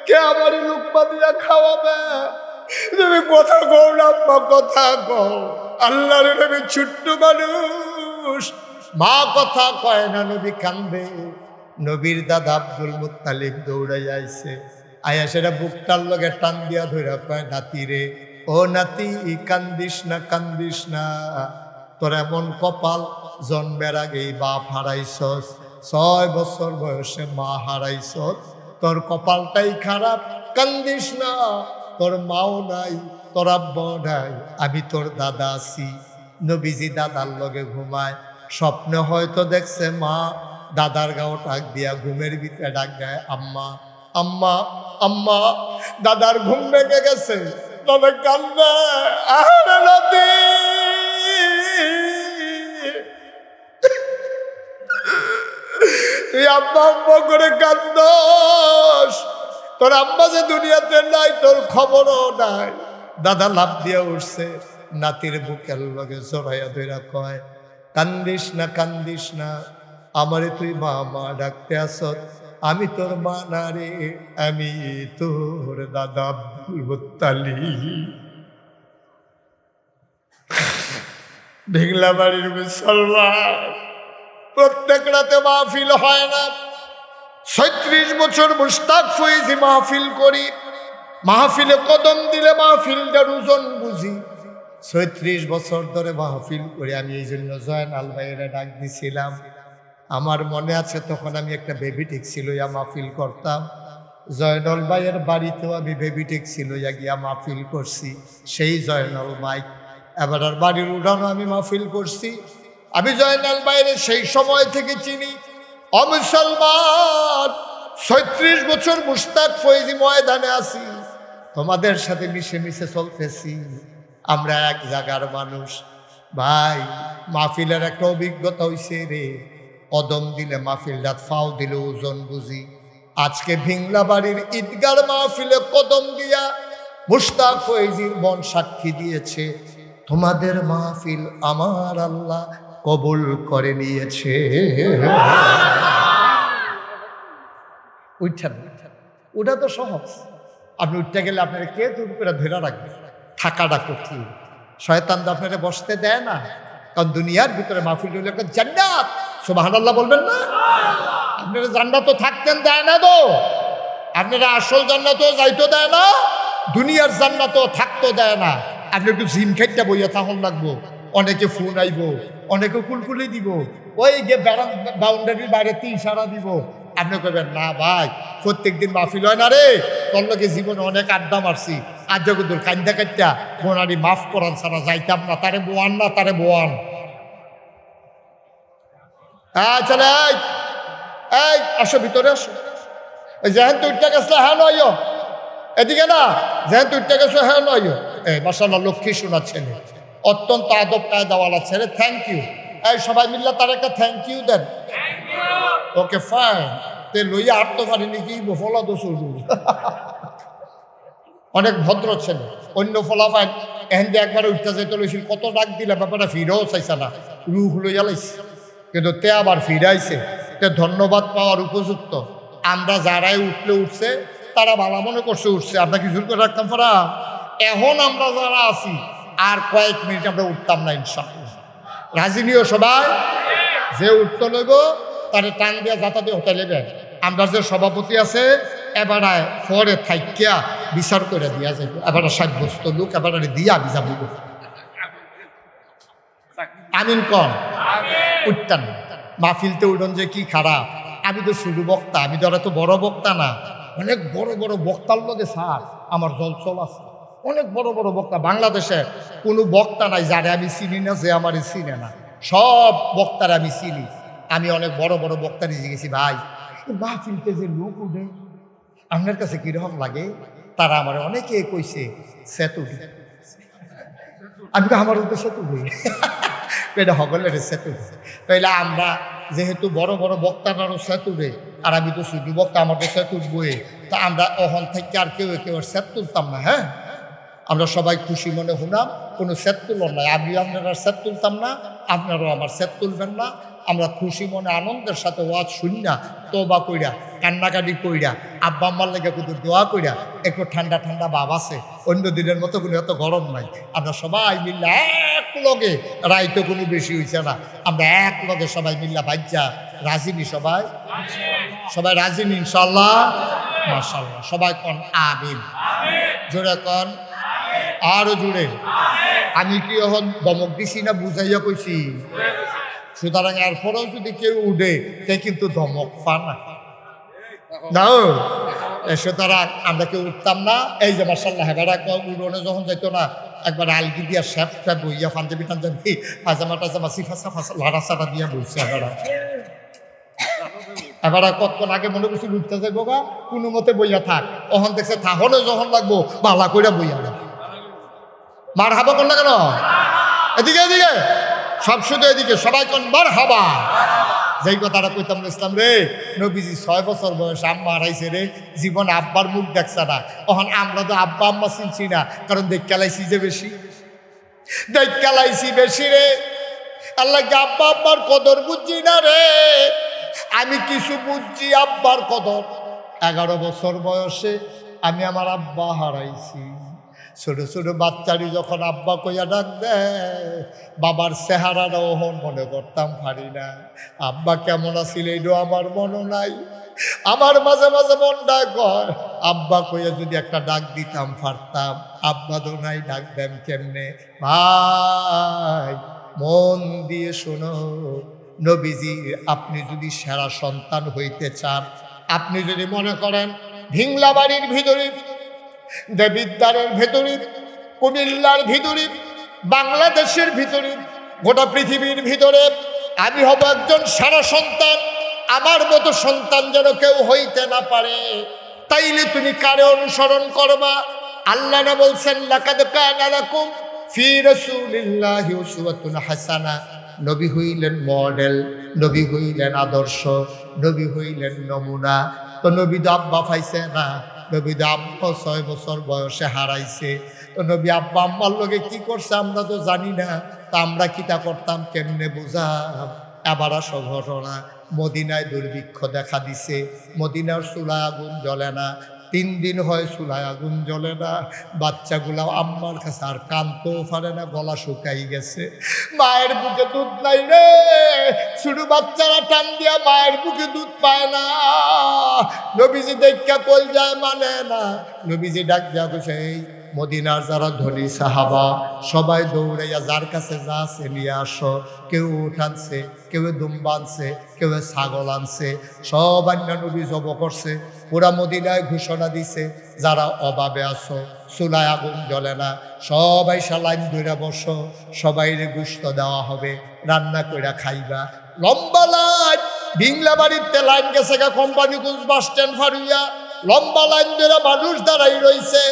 Speaker 1: কে আমারে লুকমা দিয়া খাওয়াবে? তুমি কথা কও না আম্মা, কথা কও। আল্লাহর নবী ছোট্ট মানুষ, মা কথা কয় না, নবী কান্দে। নবীর দাদা আব্দুল মুত্তালিব দৌড়াই আইছে, আয়া সেটা বুকটার লগে টান দিয়া ধইরা কয় নাতি রে, ও নাতি কান্দিস না, কান্দিস না। তোর এমন কপাল, জন্মের আগেই বাপ হারাইছস, 6 বছর বয়সে মা হারাইছস, তোর কপালটাই খারাপ, কান্দিস না। তোর মাও নাই, তোর আব্বাও নাই, আমি তোর দাদা আছি। নবীজি দাদার লগে ঘুমায়, স্বপ্নে হয়তো দেখছে মা দাদার গাও ডাক দিয়া ঘুমের ভিতরে ডাক দেয় আম্মা, আম্মা, আম্মা। দাদার ঘুম ভেঙে গেছে, দাদা কান্দে, আরে নাতি। তুই আম্মা আম্মা করে কান্দস, তোর আম্মা যে দুনিয়াতে নাই তোর খবরও নাই। দাদা লাফ দিয়া উঠছে, নাতির বুকের লগে জড়াইয়া ধইরা কয় কান্দিস না, কান্দিস না। আমারে তুই মা মা ডাকতে আসত, আমি তোর মা না রে, আমি তোর দাদা আব্দুল মুত্তালিব। ভিংলাবাড়ির মুসলমান, প্রত্যেক রাতে মাহফিল হয় না। 36 বছর মুশতাক ফয়েজি মাহফিল করি, মাহফিলে কদম দিলে মাহফিলটার ওজন বুঝি। 36 বছর ধরে মাহফিল করি। আমি এই জন্য জয়নাল ভাইয়েরা ডাক দিছিলাম। আমার মনে আছে তখন আমি একটা বেবি ট্যাক্সি লইয়া মাহফিল করতাম। জয়নাল ভাইয়ের বাড়িতেও আমি বেবি ট্যাক্সি লইয়া গিয়া মাহফিল করছি, সেই জয়নাল ভাই। এবার আর বাড়ির উঠানো আমি মাহফিল করছি। আমি জয়নাল ভাইয়ের সেই সময় থেকে চিনি। অমুসলমান, 36 বছর মুশতাক ফয়েজি ময়দানে আছি, তোমাদের সাথে মিশে মিশে চলতেছি। আমরা এক জায়গার মানুষ ভাই। মাহফিলের একটা অভিজ্ঞতা হইছে রে, কদম দিলে মাহফিল রাত, ফাও দিলে ওজন বুঝি। আজকে ভিংলাবাড়ির ঈদগার মাহফিলে কদম দিয়া মুশতাক ফয়েজির মন সাক্ষী দিয়েছে, তোমাদের মাহফিল আমার আল্লাহ কবুল করে নিয়েছে। উঠছেন, ওটা তো সহজ। আপনি উঠতে গেলে আপনারা কে দূর করে ধরে রাখবে? থাকাটা কঠিন। শয়তান তো আপনারা বসতে দেয় না, কারণ দুনিয়ার ভিতরে মাহফিল হইলে একটা জান্নাত। সুবহানাল্লাহ বলবেন না? আপনারা জান্নাতও থাকতেন দেয় না তো, আপনারা আসল জান্নাতও যাইতো দেয় না, দুনিয়ার জান্নাতও থাকতো দেয় না। আপনি একটু জিম খাইতে বইয়া তখন লাগবো, অনেকে ফোন আইব, অনেকে কুলকুলি দিব, ওই যে বাউন্ডারির বাইরে 3 সারা দিব। আপনি কইবেন না ভাই প্রত্যেকদিন মাহফিল হয় না রে, তোর লোকে জীবনে অনেক আড্ডা মারছি, আর যখন তোর কান্দা কাটটা বোনারি মাফ করান ছাড়া যাইতাম না, তারে বোয়ান না, তারে বোয়ান। চলে এই আসো ভিতরে আসো। যেহেন তুই উঠতে গেছো হ্যাঁ নয়, এদিকে না, যেহেন তুই উঠতে গেছো হ্যাঁ নয়। মাশাআল্লাহ লক্ষ্মী শোনার ছেলে, অত্যন্ত আদব কায়দাওয়ালা ছেলে। Thank you. এই সবাই মিল্লা তার একটা থ্যাংক ইউ দেন। Okay fine. তে লইয়া আটতে পারিনি কি ফলা দোষ। অনেক ভদ্র ছেলে। অন্য ফলাফাইন এহেন যে একবার উঠতে যাইতে লইছিল, কত ডাক দিলে ব্যাপারটা ফিরেও চাইছে না, রুহ লইয়া লাইছে, কিন্তু তে আবার ফিরাইছে। তে ধন্যবাদ পাওয়ার উপযুক্ত। আমরা যারাই উঠলে উঠছে, তারা ভালো মনে করছে উঠছে, আমরা কি জোর করে রাখতাম পারা? এখন আমরা যারা আছি আর কয়েক মিনিট আমরা উঠতাম না ইনশাআল্লাহ। রাজি নিও সবাই? যে উঠতে লইব তারে টান দিয়া যাতা দিয়ে হতে লেবে। আমরা যে সভাপতি আছে এবারে পরে থাইকিয়া বিচার করে দিয়া যাইব, এবারে সাব্যস্ত লোক এবারে দিয়া বিচার দিব। আমিন কন উঠতাম মাহফিলতে উঠন যে কি খারাপ। আমি তো শুধু বক্তা, আমি তো এত বড় বক্তা না। অনেক বড় বড় বক্তার লগে স্যার আমার জলচল আছে। অনেক বড় বড় বক্তা, বাংলাদেশে কোনো বক্তা নাই যারে আমি চিনি না, যে আমার চিনে না। সব বক্তারা আমি চিনি। আমি অনেক বড় বড় বক্তা নিয়ে গেছি। ভাই মাহফিলতে যে লোক উঠে আপনার কাছে কিরকম লাগে? তারা আমার অনেকে কইছে সেতুডি। আমি তো আমার উঠে সেতুডি এটা হগলের সেতু। তাইলে আমরা যেহেতু বড় বড় বক্তারারও সেতুরে, আর আমি তো শুধু বক্তা, আমার তো সেতুর বইয়ে, তা আমরা অহন থেকে আর কেউ সেত তুলতাম না। হ্যাঁ, আমরা সবাই খুশি মনে শুনাম, কোনো সেত তুলন নাই। আমি আপনারা সেত তুলতাম না, আপনারাও আমার সেত তুলবেন না। আমরা খুশি মনে আনন্দের সাথে ওয়াজ শুনি না, তোবা কইরা কান্নাকাটি কইরা আব্বা আম্মার লেগে কিন্তু দোয়া কইরা একটু ঠান্ডা ঠান্ডা ভাব আছে। অন্য দিনের মতো কোনো এত গরম নাই। আমরা সবাই মিললে এক লগে, রাইতো কোনো বেশি হয়েছে না, আমরা এক লগে সবাই মিল্লা বাজ্যা রাজিনি। সবাই সবাই রাজিনি ইনশাল্লাহ মাশাল্লাহ। সবাই কন আমিন, জোরে কন আরো জুড়ে। আমি কি এখন দমক দিছি না বুঝাইয়া কইছি? সুতরাং এরপরেও যদি কেউ উঠে তে কিন্তু ধমক পা না। সুতরাং আমরা কেউ উঠতাম না। এই যে মার্শাল্লাহ হেবেরা উড়নে যখন যাইতো না, একবার আলগি দিয়া শ্যাপ ট্যাপ বইয়া পাঞ্জাবি টাঞ্জাবি পাজামা টাজামা সিফাসা ফাঁসা লাড়াচাড়া দিয়া বলছে। এবার কতক্ষণ আগে মনে করছি উঠতে যাইব গা, কোনো মতে বইয়া থাক। ওখান দেখছে থাহলে যখন লাগবো বালা কইরা বইয়া না। মার হাবা কর না কেন? এদিকে এদিকে সব শুধু এদিকে সবাই কোন মার হাবা। যেই কথাটা কইতাম ইসলাম রে, নবীজি 6 বছর বয়স আম্মা হারাইছে রে, জীবন আব্বার মুখ দেখছে না। তখন আমরা তো আব্বা আম্মা চিনছি না, কারণ দেখালাইছি যে বেশি, দেখালাইছি বেশি রে। আল্লাহ আব্বা আব্বার কদর বুঝছি না রে। আমি কিছু বুঝছি আব্বার কদর। 11 বছর বয়সে আমি আমার আব্বা হারাইছি। ছোট ছোট বাচ্চারি যখন আব্বা কইয়া ডাক দেয়, বাবার চেহারাটা ওহন মনে করতাম পারি না। আব্বা কেমন আছিল এইটা আমার মনে নাই। আমার মাঝে মাঝে মনটা কয় আব্বা কইয়া যদি একটা ডাক দিতাম পারতাম। আব্বা তো নাই, ডাক দেন কেমনে? ভাই মন দিয়ে শোনো, নবীজি আপনি যদি সেরা সন্তান হইতে চান, আপনি যদি মনে করেন ভিংলা বাড়ির ভিতরে, দেবিদ্বারের ভেতরে, কুমিল্লার ভিতরে, বাংলাদেশের ভিতরে, গোটা পৃথিবীর ভিতরে আমি হব একজন সেরা সন্তান, আমার মতো সন্তান যেন কেউ হইতে না পারে, তাইলে তুমি কারে অনুসরণ করবা? আল্লাহ না বলছেন লাকাদ কানা লাকুম ফি রাসূলিল্লাহি উসওয়াতুন হাসানা। নবী হইলেন মডেল, নবী হইলেন আদর্শ, নবী হইলেন নমুনা। তো নবী তো আব্বা পাইছে না, নবী তো আব্বা 6 বছর বয়সে হারাইছে। তো নবী আব্বা আম্মার লগে কি করছে আমরা তো জানি না। তা আমরা কিতা করতাম কেমনে বুঝাম? আবার আসো ঘটনা, মদিনায় দুর্ভিক্ষ দেখা দিছে, মদিনার চুলায় আগুন জ্বলে না। 3 দিন হয় চুলায় আগুন জ্বলে না। বাচ্চাগুলা আম্মার কাছে আর কানতেও পারে না, গলা শুকাই গেছে। মায়ের বুকে দুধ নাই রে, ছোট বাচ্চারা টান দিয়া মায়ের বুকে দুধ পায় না। নবীজি দেখা কল যায় মানে না। নবীজি ডাক দেয়া কইছে, এই মদিনার যারা ধনী সাহাবা সবাই দৌড়াইয়া যার কাছে যা আছে নিয়ে আসো। কেউ উট আনছে, কেউ দুম্বা আনছে, কেউ ছাগল আনছে, সব আন্না নবী জব করছে। পুরা মদিনায় ঘোষণা দিছে, যারা অভাবে আসো, চুলায় আগুন জ্বলে না, সবাই লাইন ধরে বসো, সবাইরে গোশত দেওয়া হবে, রান্না কইরা খাইবা। লম্বা লাইন, ভিংলা বাড়িতে লাইন গেছে গা কোম্পানিগঞ্জ বাস স্ট্যান্ড ফারুইয়া, লম্বা লাইন ধরে মানুষ দাঁড়াই রইছে।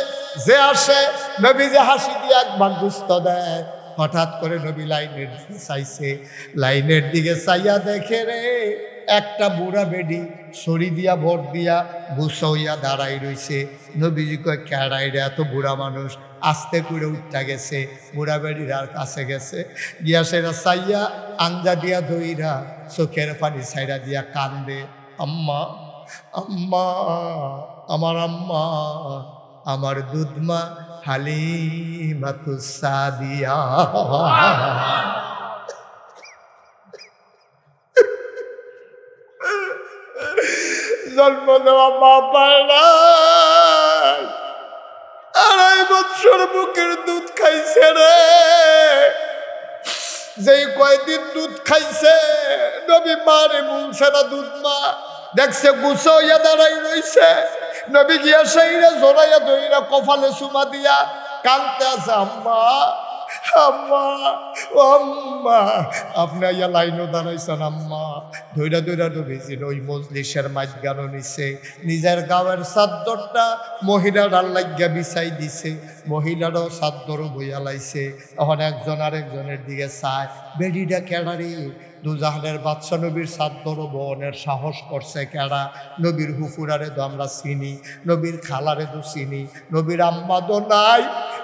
Speaker 1: যে আসে নবীজি হাসি দিয়ে একবার গোশত দেয়। হঠাৎ করে নবী লাইনের দিকে চাইছে, লাইনের দিকে চাইয়া দেখে রে একটা বুড়া বেডি ছড়ি দিয়া ভোট দিয়া গুছা হইয়া দাঁড়াই রইছে। নবীজি কয় কেড়াই রে, এত বুড়া মানুষ? আস্তে করে উঠা গেছে, বুড়া বেডির আর কাছে গেছে, গিয়া সেরা চাইয়া আঞ্জা দিয়া দইরা চোখের পানি ছাইরা দিয়া কান্দে, আম্মা আম্মা, আমার আম্মা, আমার দুধমা হালিমাতুস সাদিয়া। জন্ম দেওয়া মা পায় না, 2.5 বছর বুকের দুধ খাইছে রে। যেই কয়দিন দুধ খাইছে নবী মারে বলছে না, দুধ মা দেখছে গুছাইয়া দাঁড়াই রইছে। নবী গিয়া সেইরা জোড়াইয়া ধইরা কপালে চুমা দিয়া কানতে আছে, আম্মা আম্মা ও আম্মা। আপনি ইয়া লাইনও দাঁড়াইছেন আম্মা। ধৈরা ধৈরা ডুবেছিল ওই মজলিসের মাঝখানো নিছে। নিজের গাঁয়ের চাদরটা মহিলারা লাগিয়া বিছাই দিছে, মহিলারাও চাদরও বইয়া লাইছে। তখন একজন আরেকজনের দিকে চায়, বেডিটা কেডারে? দুজাহানের বাদশা নবীর চাদরও বহনের সাহস করছে কেডা? নবীর হুফুরারে তো আমরা চিনি, নবীর খালারে তো চিনি, নবীর আম্মা তো নাই।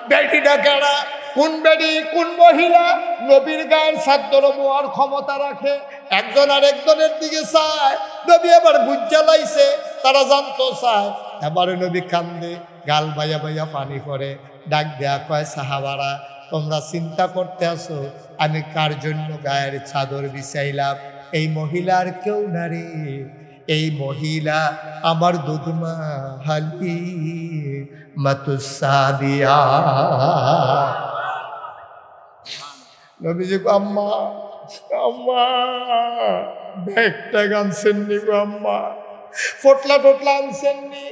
Speaker 1: বেডিটা কেডা? কোন বেডি, কোন মহিলা নবীর গায়ের চাদর বোয়ার ক্ষমতা রাখে? একজন আরেকজনের দিকে চায়। নবী আবার বুঝা লাইছে, তারা জানতো চায়। এবারে নবী কান্দে, গাল বাইয়া বাইয়া পানি পড়ে, ডাক দেয়া কয়, সাহাবারা তোমরা চিন্তা করতে আসো আমি কার জন্য গায়ের চাদর বিছাইলাম? এই মহিলার কেউ না রে, এই মহিলা আমার দুধমা হালিমাতুস সাদিয়া। নবীজি গো আম্মা, আম্মা ব্যাগটা আনছেননি গো আম্মা, ফটলা টটলা আনছেননি?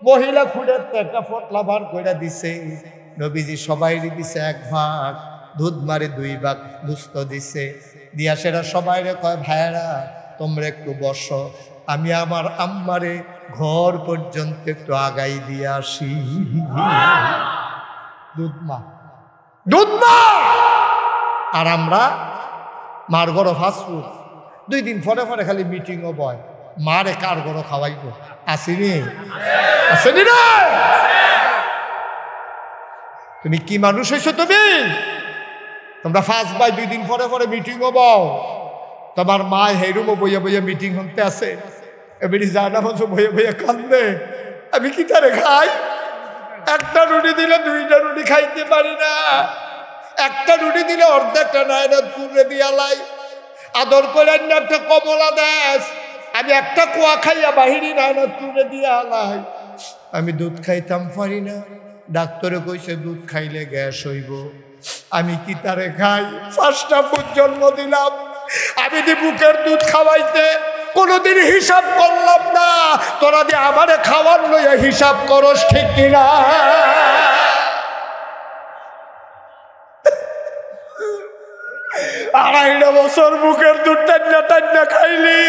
Speaker 1: মহিলা খুঁড়ে একটা ফটলা ভার করে দিছে। নবীজি সবাই দিছে 1 ভাগ, দুধ মারে 2 ভাগ দুস্থ দিছে। দিয়া সেটা সবাই কয়, ভাইয়েরা তোমরা একটু বসো, আমি আমার আম্মারে ঘর পর্যন্ত একটু আগাই দিয়ে আসি। দুধ মা, দুধ মা। আর আমরা মার গড় ফাস্টফুড 2 দিন পরে পরে খালি মিটিংও বয়, মারে কার গড় খাওয়াইব? আসেনি? আসেনি রে? তুমি কি মানুষ হয়েছো? তোমরা ফার্স্ট বাই 2 দিন পরে পরে মিটিংও বও। তোমার মা হেরুমও বইয়া বইয়া মিটিং হতে আছে, এবারে জানা বলছো বইয়া বইয়া কান্দে। আমি কি তারে খাই? একটা রুটি দিলে 2টা রুটি খাইতে পারি না। একটা রুটি দিলে অর্ধেকটা নায়রাত পুরে দিয়া লাই। আদর করে একটা কমলা দেশ, আমি একটা কুয়া খাইয়া বাহিরি নায়রাত পুরে দিয়া লাই। আমি দুধ খাইতাম পারি না, ডাক্তারে কইছে দুধ খাইলে গ্যাস হইব। আমি কি তারে খাই? 5টা পুত জন্ম দিলাম, আমি দি বুকের দুধ খাওয়াইতে কোনোদিন হিসাব করলাম না। তোরা দিয়ে আমারে খাওয়ার লইয়া হিসাব করস, ঠিক কিনা? 2.5 বছর বুকের দুধ টান্না টান্না খাইলি,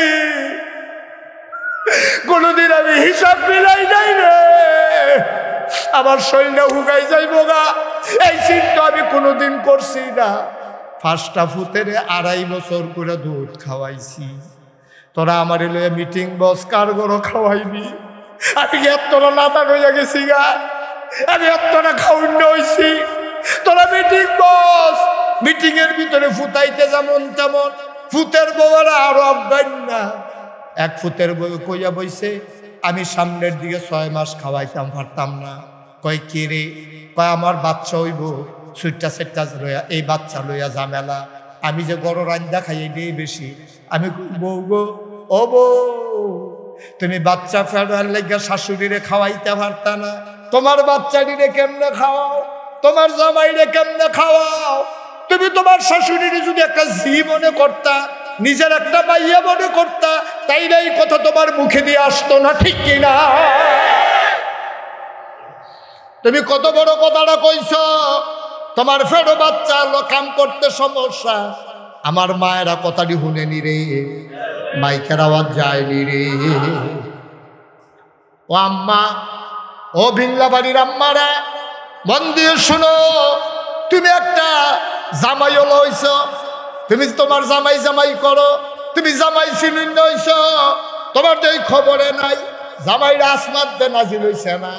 Speaker 1: কোনোদিন আমি হিসাব মিলাই নাই রে। আমার শরীরটা হুগাই যাইব গা, এই চিন্তা আমি কোনোদিন করছি না। 5টা ফুতের 2.5 বছর করে দুধ খাওয়াইছি। তোরা আমার লইয়া মিটিং বস, কার গরো খাওয়াইবি? আমি এতটা নাতা হইয়া গেছি গা, আমি এতটা খাওয়ান হইছি। তোরা মিটিং বস, মিটিং এর ভিতরে ফুটাইতে যেমন তেমন। ফুতের বউরা আরো আফগান না। 1 ফুতের বউ কইয়া বইছে, আমি সামনের দিকে 6 মাস খাওয়াইতাম পারতাম না। কয় কে রে? কয় আমার বাচ্চা হইব, সুইটটা সেটটা লইয়া, এই বাচ্চা লইয়া ঝামেলা। আমি যে গরু রান্দা খাই এটাই বেশি। আমি বউ গো, ও বউ, তুমি বাচ্চা ফেরার লেগে শাশুড়িরে খাওয়াইতে পারতা না? তোমার বাচ্চাটিরে কেমনে খাওয়াও? তোমার জামাইরে কেমনে খাওয়াও? তুমি তোমার শাশুড়িরে যদি একটা জি মনে করতা, নিজের একটা মাইয়া মনে করতা, তাইলে এই কথা তোমার মুখে দিয়ে আসতো না, ঠিক কিনা? তুমি কত বড় কথাটা কইছ। তোমার ফেরো বাচ্চা কাম করতে সমস্যা, আমার মায়েরা কথাটি শুনেনি রে, মাইকের আওয়াজ যায়নি রে। ও আম্মা, ও ভিংলা বাড়ির আম্মারা, মন দিয়ে শুনো। তুমি একটা জামাই হইছ, তুমি তোমার জামাই জামাই করো, তুমি জামাই ছিলিন্ন হইছ, তোমার তো এই খবরে নাই। জামাইরা আসমাতে নাজিল হইছে না,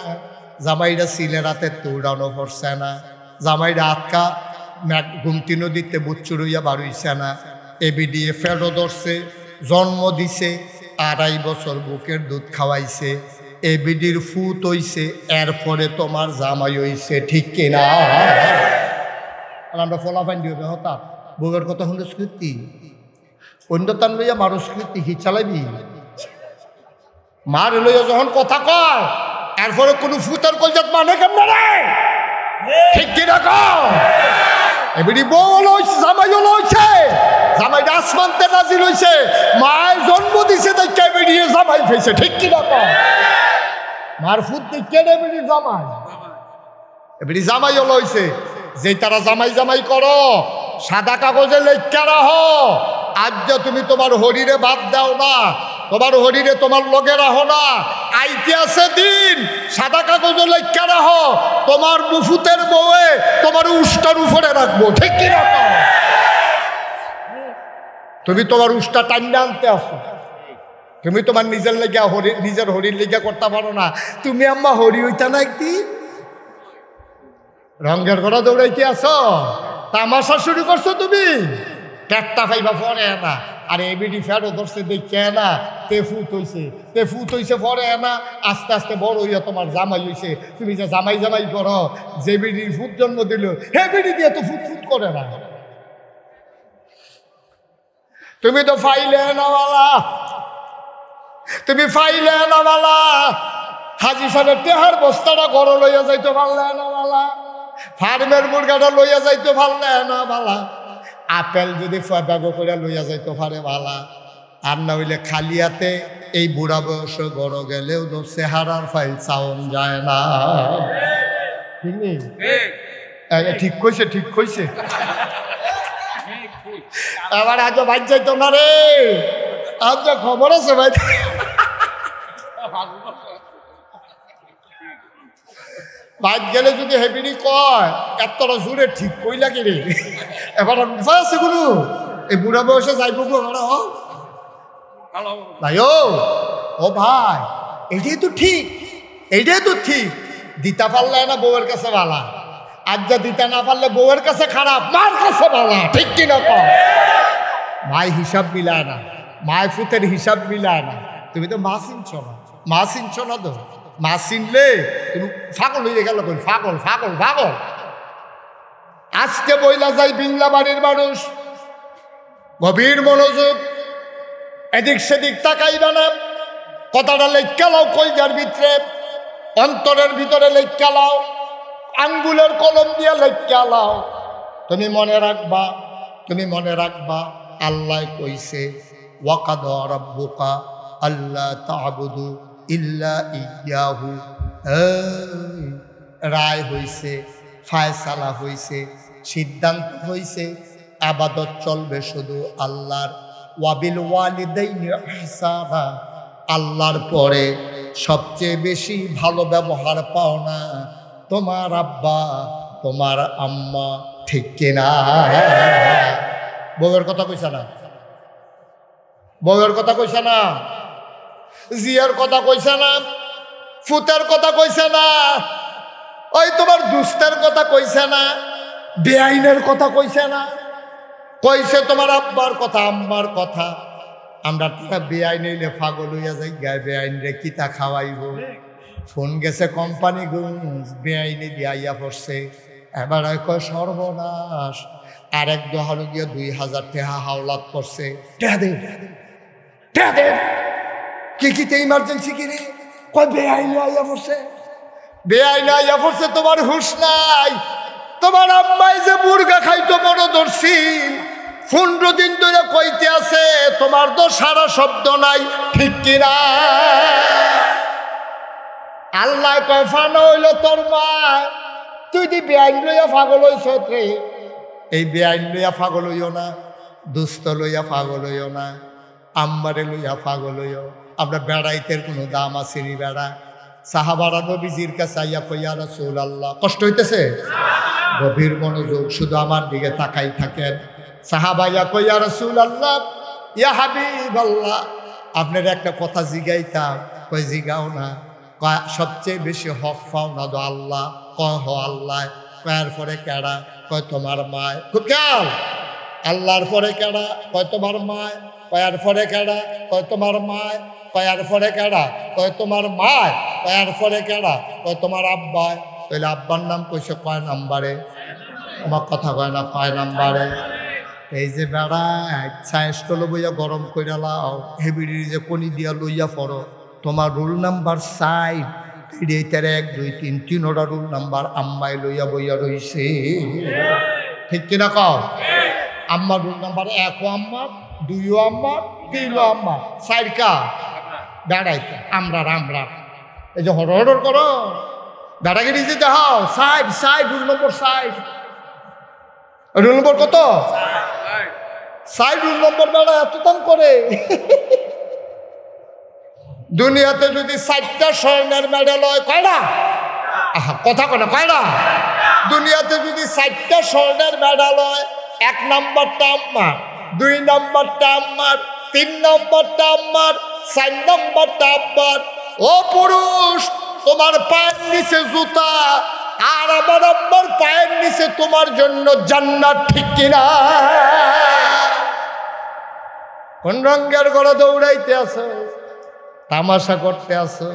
Speaker 1: জামাইরা সিলে রাতে দৌড়ানো পড়ছে না, জামাইরা আটকা ঘুমতি নদীতে বুচ্চুর হইয়া বাড়ইছে না। এবিডিএ ফেরো ধরছে, জন্ম দিছে, 2.5 বছর বুকের দুধ খাওয়াইছে, এবিডির ফুত হইছে, এরপরে তোমার জামাই হইছে, ঠিক কিনা? আর আমরা ফলাফাইন দিবে হঠাৎ বউয়ের কথা শুনলে স্মৃতি অন্য তান লইয়া মারো স্মৃতি হি চালাবি মার লইয়া যখন কথা কয় এরপরে কোনো ফুতের কলজাত মানে কেমন রে, ঠিক কিনা কও? এবিডি বউ লইছে, জামাইও লইছে, জামাইটা আসমানতে নাজিল হইছে, মায়ের জন্ম দিছে দেখে এবিডি জামাই ফেছে, ঠিক কিনা কও? মার ফুত দেখে এবিডি জামাই, এবিডি জামাইও লইছে। যে তারা জামাই জামাই করো সাদা কাগজে লেখা রাখো, আজ যে তুমি তোমার হরিরে বাদ দাও না, তোমার হরিরে তোমার লগে রাখো না, আইতে আছে দিন সাদা কাগজে লেখা রাখো তোমার মুফুতের বউয়ে তোমার উষ্টার উপরে রাখবো, ঠিক কি রাখো? তুমি তোমার উষ্টা টান্ডা আনতে আসো, তুমি তোমার নিজের লেগে নিজের হরির লেগে করতে পারো না। তুমি আম্মা হরি হইতা না একদিন রঙের ঘোড়া দৌড়াইতে আসো, তামাশা শুরু করছো তুমি, পেটটা পাইবা পরে না। আর এবিডি ফেরো ধরছে দেখে না, তেফুত হইছে পরে না, আস্তে আস্তে বড় হইয়া তোমার জামাই হইছে। তুমি যে জামাই জামাই করো, যে বিডির ফুট জন্ম দিল হে বিডি দিয়ে তো ফুট করে না। তুমি তো ফাইলে নাওয়ালা, তুমি ফাইলে নাওয়ালা, হাজি সাহেবের টেহার বস্তাটা ঘরে লইয়া যাইতো পারলে নাওয়ালা, ফার্মের মুরগাটা লইয়া যাইতো পারলে না বালা, আপেল যদি ব্যাগ করে লইয়া যাইতো পারে বালা, আর না হইলে খালিয়াতে এই বুড়া বয়স গড় গেলেও তো চেহারার ফাইল চাউন যায় না, ঠিক নেই? ঠিক কইছে, ঠিক কইছে। আবার আজ ভাই যাইতো না রে, আজ যা খবর আছে ভাই, ভাই গেলে যদি হেবিনি কয় এতটা জোরে ঠিক কইলা কি রে, এবার উপায় আছে কোনো? এই বুড়া বয়সে যাইব ভাই, ও ভাই এইটাই তো ঠিক, এইটাই তো ঠিক। দিতা পারলে না বউয়ের কাছে ভালা, আজ যা দিতা না পারলে বউয়ের কাছে খারাপ, মার কাছে ভালা, ঠিক কিনা কও? মায় হিসাব মিলায় না, মায় ফুতের হিসাব মিলায় না। তুমি তো মা চিনছ না, মা চিনছ না তো, মা চিনলে তুমি পাগল হয়ে গেল, পাগল পাগল পাগল। আজকে বইলা যাই বিংলা বাড়ির মানুষ, গভীর মনোযোগ, এদিক সেদিক তাকাইবা না, কথাটা লেখা লাও কলজার ভিতরে, অন্তরের ভিতরে লেখা লাও, আঙ্গুলের কলম দিয়ে লেখা লাও। তুমি মনে রাখবা, তুমি মনে রাখবা আল্লাহ কইছে ওয়াকাদা রাব্বুকা আল্লা তা'বুদু ইল্লা ইয়াহু, রায় হইছে, ফায়সালা হইছে, সিদ্ধান্ত হইছে, আবাদত চলবে শুধু আল্লাহর। ওয়াবিল ওয়ালিদাইনি ইহসানা, আল্লাহর পরে সবচেয়ে বেশি ভালো ব্যবহার পাও না তোমার আব্বা তোমার আম্মা, ঠিক কিনা? বউয়ের কথা কইছে না, বউয়ের কথা কইছে না, জিয়ার কথা কইছে না, ফুতের কথা কইছে না, ওই তোমার দুস্তের কথা কইছে না, বেআইনের কথা কইছে না, কইছে তোমার আব্বার কথা আম্মার কথা। আমরা তারা বেআইন হইলে পাগল হইয়া যাই, গায়ে বেআইন রে কিতা খাওয়াইব, ফোন গেছে কোম্পানি গুঞ্জ, বেআইনি দিয়া পড়ছে, এবার কয় সর্বনাশ, আর এক দোহানো গিয়ে 2000 টাকা হাওলাত করছে, কি কিতে ইমার্জেন্সি কিনে কয় বেআইনি আইয়া পড়ছে, বেআইনি আইয়া পড়ছে, তোমার হুশ নাই। তোমার আম্মাই যে মুরগা খাইতো মনে ধরছি, 15 দিন ধরে কইতে আছে, তোমার তো সারা শব্দ নাই, ঠিক কিনা? আল্লাহ কয় ফানো হইল তোর মা, তুই দি বেআইন লইয়া পাগল হইছ রে। এই বেআইন লইয়া পাগল হইও না, দুস্থ লইয়া পাগল হইও না, আম্মারে লইয়া পাগল হইও। আমরা বেড়াইতের কোনো দাম আছে নি? বেড়া সাহাবারা নবীজির কাছে আইয়া কইয়া রাসূলুল্লাহ, কষ্ট হইতেছে, গভীর মনোযোগ, শুধু আমার দিকে তাকাই থাকেন। সাহাবাইয়া কইয়া রাসূলুল্লাহ, ইয়া হাবিবাল্লাহ, আপনার একটা কথা জিগাইতাম। কই জিগাও না। কয় সবচেয়ে বেশি হক পাও না তো আল্লাহ। কয় হ আল্লাহ। কয়ার পরে কেডা? কয় তোমার মায়। খুব খেয়াল, আল্লাহর পরে কেডা? কয় তোমার মায়। কয়ার পরে কেডা, কয় তোমার মায়, কয়ার পরে কেডা, কয় তোমার মায়, কয়ার পরে কেডা, কয় তোমার আব্বায়। তাহলে আব্বার নাম কইছে কয় নাম্বারে? আমার কথা কয় না, কয় নাম্বারে? এই যে বেড়া সায়েস্টল বইয়া গরম কইরা লাও, হেবিড়ি যে কনি দিয়া লইয়া পড়ো, তোমার রুল নাম্বার 5, এইটার 1 2 3 3টা রুল নাম্বার আম্মাই লইয়া বইয়া রইছে। ঠিক কিনা কও? আম্মার রুল নাম্বার 1 ও আম্মার, 2 ও আম্মার, 3 ও আম্মার, 4 কা বেড়াইতে আমরা। এই যে হড় করো বেড়াগিরি যে দেখাও, 60 রুল নম্বর 60। রুল নম্বর কত? 60 রুল নম্বর। বেড়া এত দাম করে। দুনিয়াতে যদি 4টা স্বর্ণের মেডেল হয়, কয়টা? কথা কয় না, কয়টা? দুনিয়াতে যদি 4টা স্বর্ণের মেডেল হয়, 1 নম্বরটা আম্মার, 2 নম্বরটা আম্মার, 3 নম্বরটা আম্মার, 4 নম্বরটা আব্বার। ও পুরুষ, তোমার পায়ের নিচে জুতা, আর আমার আব্বার পায়ের নিচে তোমার জন্য জান্নাত। ঠিক কিনা? কোন রঙের গড়া দৌড়াইতে আছো, তামাশা করতে আছো,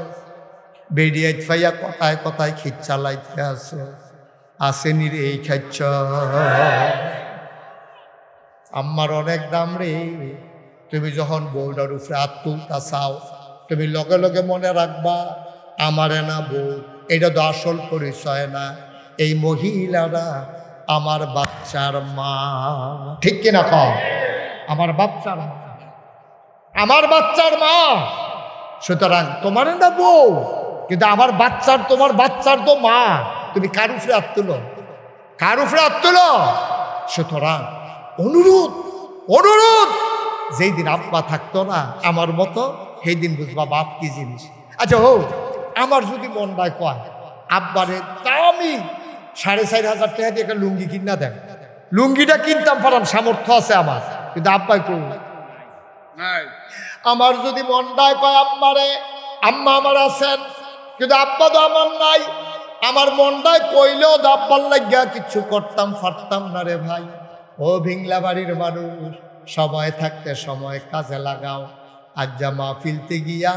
Speaker 1: বেরিয়ে ফাইয়া কথায় কথায় খিচ চালাইতে আছো, আসেনি রে এই খাচ্ছ। আম্মার অনেক দাম রে। তুমি যখন বউটার উপরে হাত তুলতা চাও, তুমি লগে লগে মনে রাখবা, আমারে না বউ, এটা তো আসল পরিচয় না। এই মহিলারা আমার বাচ্চার মা। ঠিক কিনা কও? আমার বাচ্চার মা, আমার বাচ্চার মা। সুতরাং তোমার না বউ, কিন্তু আমার বাচ্চার, তোমার বাচ্চার তো মা। তুমি কার উপরে হাত তুলো? কার উপরে হাত তুলো? সুতরাং অনুরোধ, যেই দিন আব্বা থাকতো না আমার মতো, সেই দিন বুঝবা বাপ কি জিনিস। আচ্ছা হোক, আমার যদি মনটায় কয় আব্বারে দামি 4,500 টাকা দিয়ে একটা লুঙ্গি কিনা দেন, লুঙ্গিটা কিনতাম পারাম, সামর্থ্য আছে আমার, কিন্তু আব্বাই কই। আমার যদি মনটায় কয় আম্মারে, আম্মা আমার আছেন, কিন্তু আব্বা তো আমার নাই, আমার মনটায় কইলেও আব্বার লাগিয়া কিচ্ছু করতাম পারতাম না রে ভাই। ও ভিংলা বাড়ির মানুষ, সময় থাকতে সময় কাজে লাগাও। আজ যা মাহফিলতে গিয়া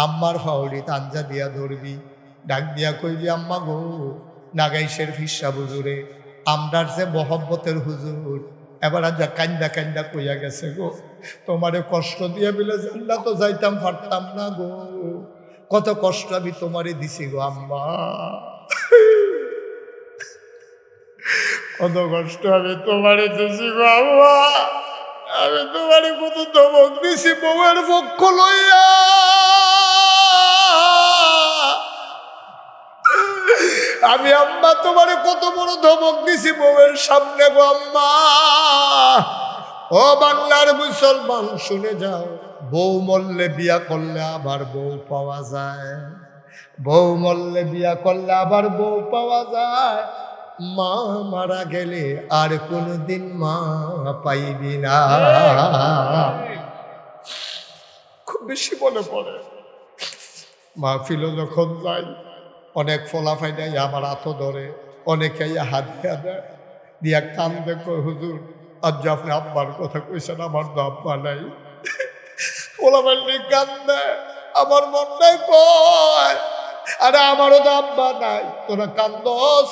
Speaker 1: আম্মার ফাউরি তাঞ্জা দিয়া ধরবি, ডাক দিয়া কইবি আম্মা গো, নাগাইশের ফিসা হুজুরে, আমরার যে মহব্বতের হুজুর এবার আজ কান্দা কান্দা কইয়া গেছে গো, তোমারে কষ্ট দিয়ে বিলে জান্নাত তো যাইতাম পারতাম না গো, কত কষ্ট আমি তোমারে দিছি গো আম্মা, কত কষ্ট আমি তোমারে দিছি গো আম্মা, আমি তোমারে কত ধমক দিছি বউয়ের পক্ষ লইয়া, আমি আম্মা তোমারে কত বড় ধমক দিছি বউয়ের সামনে গো আম্মা। ও বাংলার মুসলমান শুনে যাও, বউ মরলে বিয়া করলে আবার বউ পাওয়া যায়, বউ মরলে বিয়া করলে আবার বউ পাওয়া যায়, মা মারা গেলে আর কোনদিন মা পাইবি না। খুব বেশি মনে পড়ে মাহফিল যখন যাই, অনেক ফলাফাই নাই আমার হাতও ধরে, অনেকে হাত দিয়া দেয়, দিয়া কান দেখো হুজুর আজ আপনি আব্বার কথা কইছেন, আমার তো আব্বা নাই, ফলাফাই কান দেয়, আমার মন নাই কয় আরে আমারও তো আব্বা নাই, তোরা কান্দস,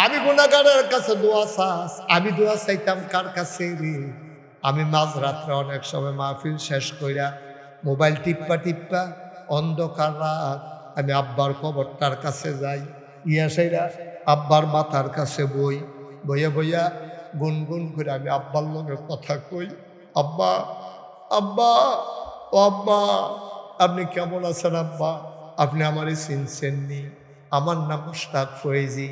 Speaker 1: আমি গুনাহগারের কাছে দোয়া চাস, আমি দোয়া চাইতাম কার কাছে রে? আমি মাঝরাত্রে অনেক সময় মাহফিল শেষ কইরা মোবাইল টিপ্পা টিপ্পা অন্ধকার রাত আমি আব্বার কবরটার কাছে যাই, ইয়া সেইরা আব্বার মাথার কাছে বই, বইয়া বইয়া গুনগুন করে আমি আব্বার লগে কথা কই, আব্বা আব্বা ও আব্বা আপনি কেমন আছেন আব্বা? আপনি আমারে চিনছেননি? আমার নাম মুশতাক ফয়েজি,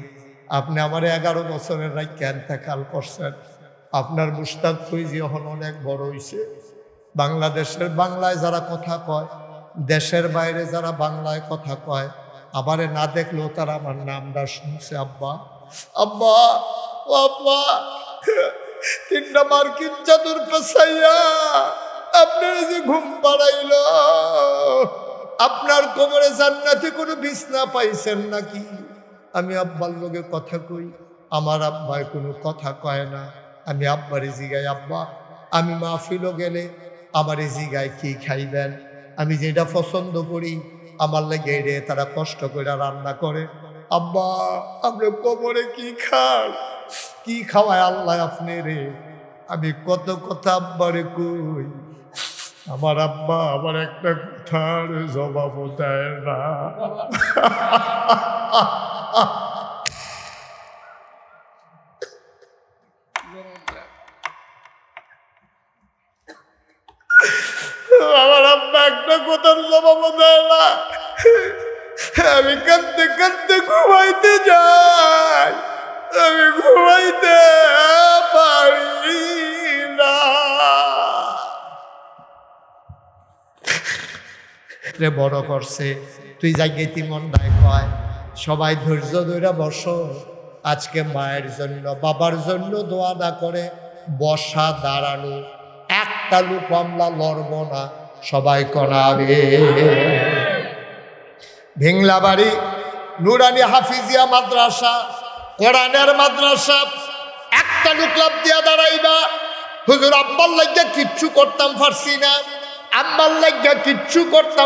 Speaker 1: আপনি আমার 11 বছরের রাইখা ইন্তেকাল করছেন, আপনার মুশতাক ফয়েজি এখন অনেক বড় হইছে, বাংলাদেশের বাংলায় যারা কথা কয়, দেশের বাইরে যারা বাংলায় কথা কয়, আমারে না দেখলেও তারা আমার নামটা শুনছে আব্বা। আব্বা ও আব্বা, 3টা মার্কিন চাদর পেছাইয়া আপনার যে ঘুম পাড়াইল, আপনার কোমরে জান্নাতে কোনো বিছনা পাইছেন নাকি? আমি আব্বার লগে কথা কই, আমার আব্বাই কোনো কথা কয় না, আমি আব্বারে জিগাই আব্বা আমি মাহফিলও গেলে আমার এই জিগায় কি খাইবেন, আমি যেটা পছন্দ করি আমার লাগে রে তারা কষ্ট করে রান্না করে। আব্বা আপনি কবরে কি খান, কি খাওয়ায় আল্লাহ আপনি রে? আমি কত কথা আব্বারে কই, আমার আব্বা আমার একটা কথার জবাব দেয় না। আমার আব্বা একটা কথার জবাব দেয় না। আমি কাঁদতে কাঁদতে ঘুমাইতে যাই, আমি ঘুমাইতে পারি না। বড় করছে তুই জায়গায় মন নাই কয় সবাই ধৈর্য ধরে বসো। আজকে মায়ের জন্য বাবার জন্য দোয়া না করে বসা দাঁড়ানো একটা লোক আমরা লড়ব না, সবাই করাবে। ভিংলাবাড়ি নুরানি হাফিজিয়া মাদ্রাসা, কোরআনের মাদ্রাসা, একটা লোক লাভ দিয়া দাঁড়াইবা। হুজুর আব্বার লাগিয়া কিচ্ছু করতাম পারছি না, আম্মার লাগিয়া কিচ্ছু করতাম